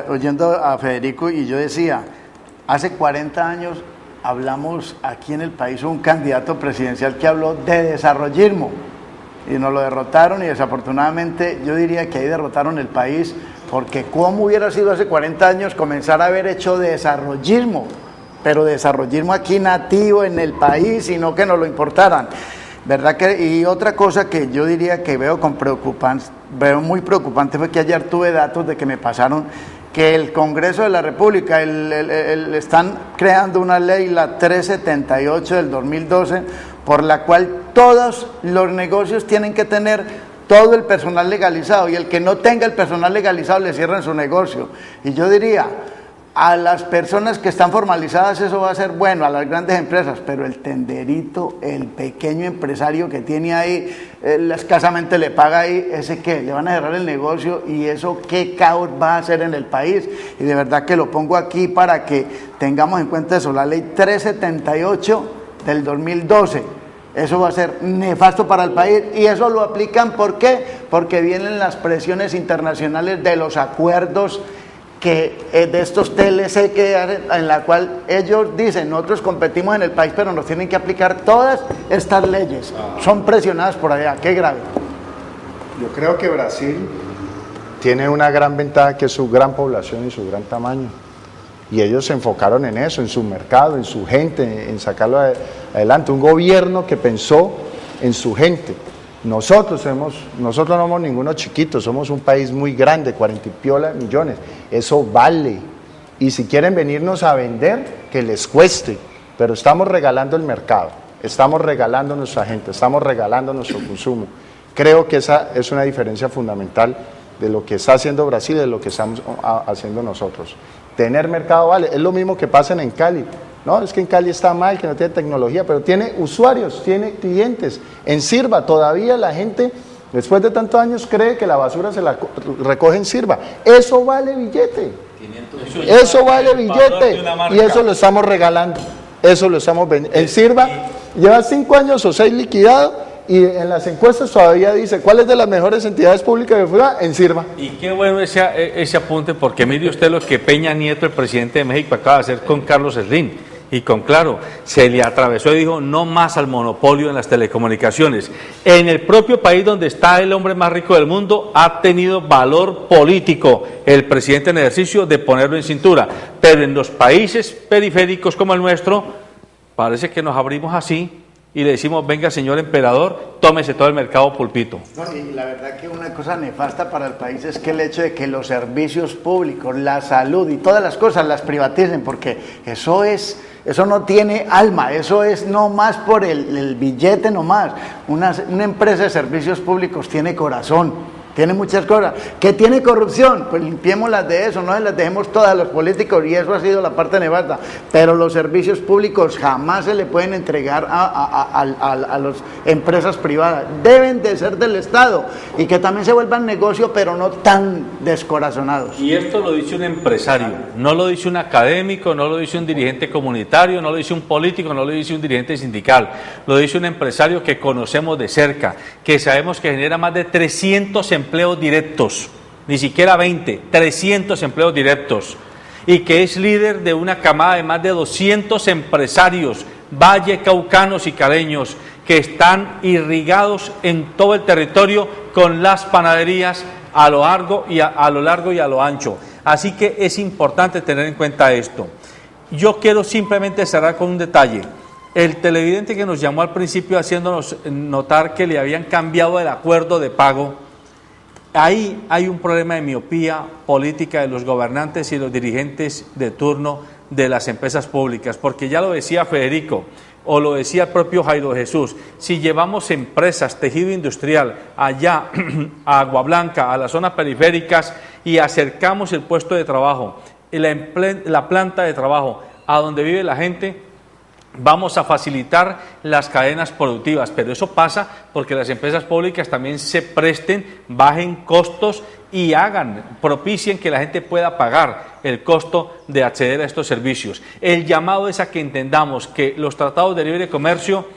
oyendo a Federico, y yo decía, hace 40 años hablamos aquí en el país un candidato presidencial que habló de desarrollismo y nos lo derrotaron, y desafortunadamente yo diría que ahí derrotaron el país, porque cómo hubiera sido hace 40 años comenzar a haber hecho desarrollismo, pero desarrollismo aquí nativo en el país y no que nos lo importaran. ¿Verdad que? Y otra cosa que yo diría que veo muy preocupante fue que ayer tuve datos de que me pasaron que el Congreso de la República están creando una ley, la 378 del 2012, por la cual todos los negocios tienen que tener todo el personal legalizado, y el que no tenga el personal legalizado le cierran su negocio. Y yo diría, a las personas que están formalizadas eso va a ser bueno, a las grandes empresas, pero el tenderito, el pequeño empresario que tiene ahí, escasamente le paga ahí, ¿ese qué? Le van a cerrar el negocio, y eso qué caos va a hacer en el país. Y de verdad que lo pongo aquí para que tengamos en cuenta eso, la ley 378 del 2012, eso va a ser nefasto para el país, y eso lo aplican, ¿por qué? Porque vienen las presiones internacionales de los acuerdos de estos TLC en la cual ellos dicen, nosotros competimos en el país, pero nos tienen que aplicar todas estas leyes. Son presionadas por allá, qué grave. Yo creo que Brasil tiene una gran ventaja, que es su gran población y su gran tamaño. Y ellos se enfocaron en eso, en su mercado, en su gente, en sacarlo adelante. Un gobierno que pensó en su gente. Nosotros no somos ninguno chiquito, somos un país muy grande, 40 y piola millones, eso vale. Y si quieren venirnos a vender, que les cueste, pero estamos regalando el mercado, estamos regalando nuestra gente, estamos regalando nuestro consumo. Creo que esa es una diferencia fundamental de lo que está haciendo Brasil y de lo que estamos haciendo nosotros. Tener mercado vale, es lo mismo que pasa en Cali. No, es que en Cali está mal, que no tiene tecnología, pero tiene usuarios, tiene clientes. En Sirva todavía la gente, después de tantos años, cree que la basura se la recoge en Sirva. Eso vale billete. Eso vale billete. Y eso lo estamos regalando. Eso lo estamos vendiendo. En Sirva lleva 5 años o 6 liquidado, y en las encuestas todavía dice cuál es de las mejores entidades públicas de fuera en Sirva. Y qué bueno ese apunte, porque mire usted lo que Peña Nieto, el presidente de México, acaba de hacer con Carlos Slim. Y con claro, se le atravesó y dijo no más al monopolio en las telecomunicaciones. En el propio país donde está el hombre más rico del mundo, ha tenido valor político el presidente en ejercicio de ponerlo en cintura. Pero en los países periféricos como el nuestro, parece que nos abrimos así y le decimos, venga señor emperador, tómese todo el mercado pulpito. No, y la verdad que una cosa nefasta para el país es que el hecho de que los servicios públicos, la salud y todas las cosas las privaticen, porque eso no tiene alma, eso es no más por el billete nomás. Una empresa de servicios públicos tiene corazón. Tiene muchas cosas. ¿Que tiene corrupción? Pues limpiémoslas de eso, no las dejemos todas a los políticos, y eso ha sido la parte nefasta. Pero los servicios públicos jamás se le pueden entregar a las empresas privadas. Deben de ser del Estado y que también se vuelvan negocio, pero no tan descorazonados. Y esto lo dice un empresario, no lo dice un académico, no lo dice un dirigente comunitario, no lo dice un político, no lo dice un dirigente sindical. Lo dice un empresario que conocemos de cerca, que sabemos que genera más de 300 empleos directos, ni siquiera 20, 300 empleos directos, y que es líder de una camada de más de 200 empresarios vallecaucanos y caleños que están irrigados en todo el territorio con las panaderías a lo largo y a lo ancho. Así que es importante tener en cuenta esto. Yo quiero simplemente cerrar con un detalle. El televidente que nos llamó al principio haciéndonos notar que le habían cambiado el acuerdo de pago, ahí hay un problema de miopía política de los gobernantes y los dirigentes de turno de las empresas públicas, porque ya lo decía Federico, o lo decía el propio Jairo Jesús, si llevamos empresas, tejido industrial, allá a Agua Blanca, a las zonas periféricas, y acercamos el puesto de trabajo, la planta de trabajo, a donde vive la gente, vamos a facilitar las cadenas productivas, pero eso pasa porque las empresas públicas también se presten, bajen costos y propicien que la gente pueda pagar el costo de acceder a estos servicios. El llamado es a que entendamos que los tratados de libre comercio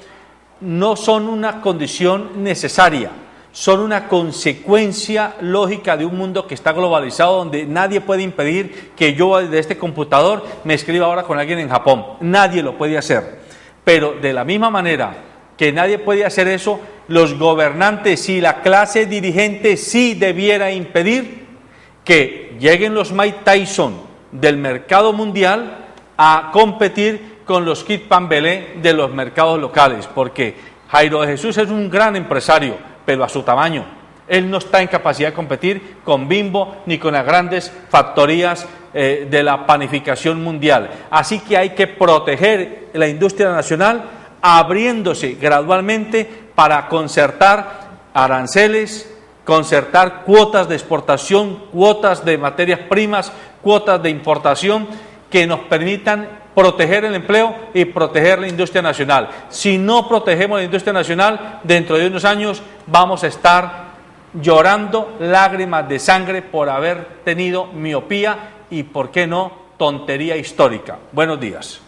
no son una condición necesaria, son una consecuencia lógica de un mundo que está globalizado, donde nadie puede impedir que yo desde este computador me escriba ahora con alguien en Japón. Nadie lo puede hacer. Pero de la misma manera que nadie puede hacer eso, los gobernantes y la clase dirigente sí debiera impedir que lleguen los Mike Tyson del mercado mundial a competir con los Kit Pambelé de los mercados locales, porque Jairo de Jesús es un gran empresario, pero a su tamaño. Él no está en capacidad de competir con Bimbo ni con las grandes factorías de la panificación mundial. Así que hay que proteger la industria nacional, abriéndose gradualmente para concertar aranceles, concertar cuotas de exportación, cuotas de materias primas, cuotas de importación que nos permitan proteger el empleo y proteger la industria nacional. Si no protegemos la industria nacional, dentro de unos años vamos a estar llorando lágrimas de sangre por haber tenido miopía y, ¿por qué no?, tontería histórica. Buenos días.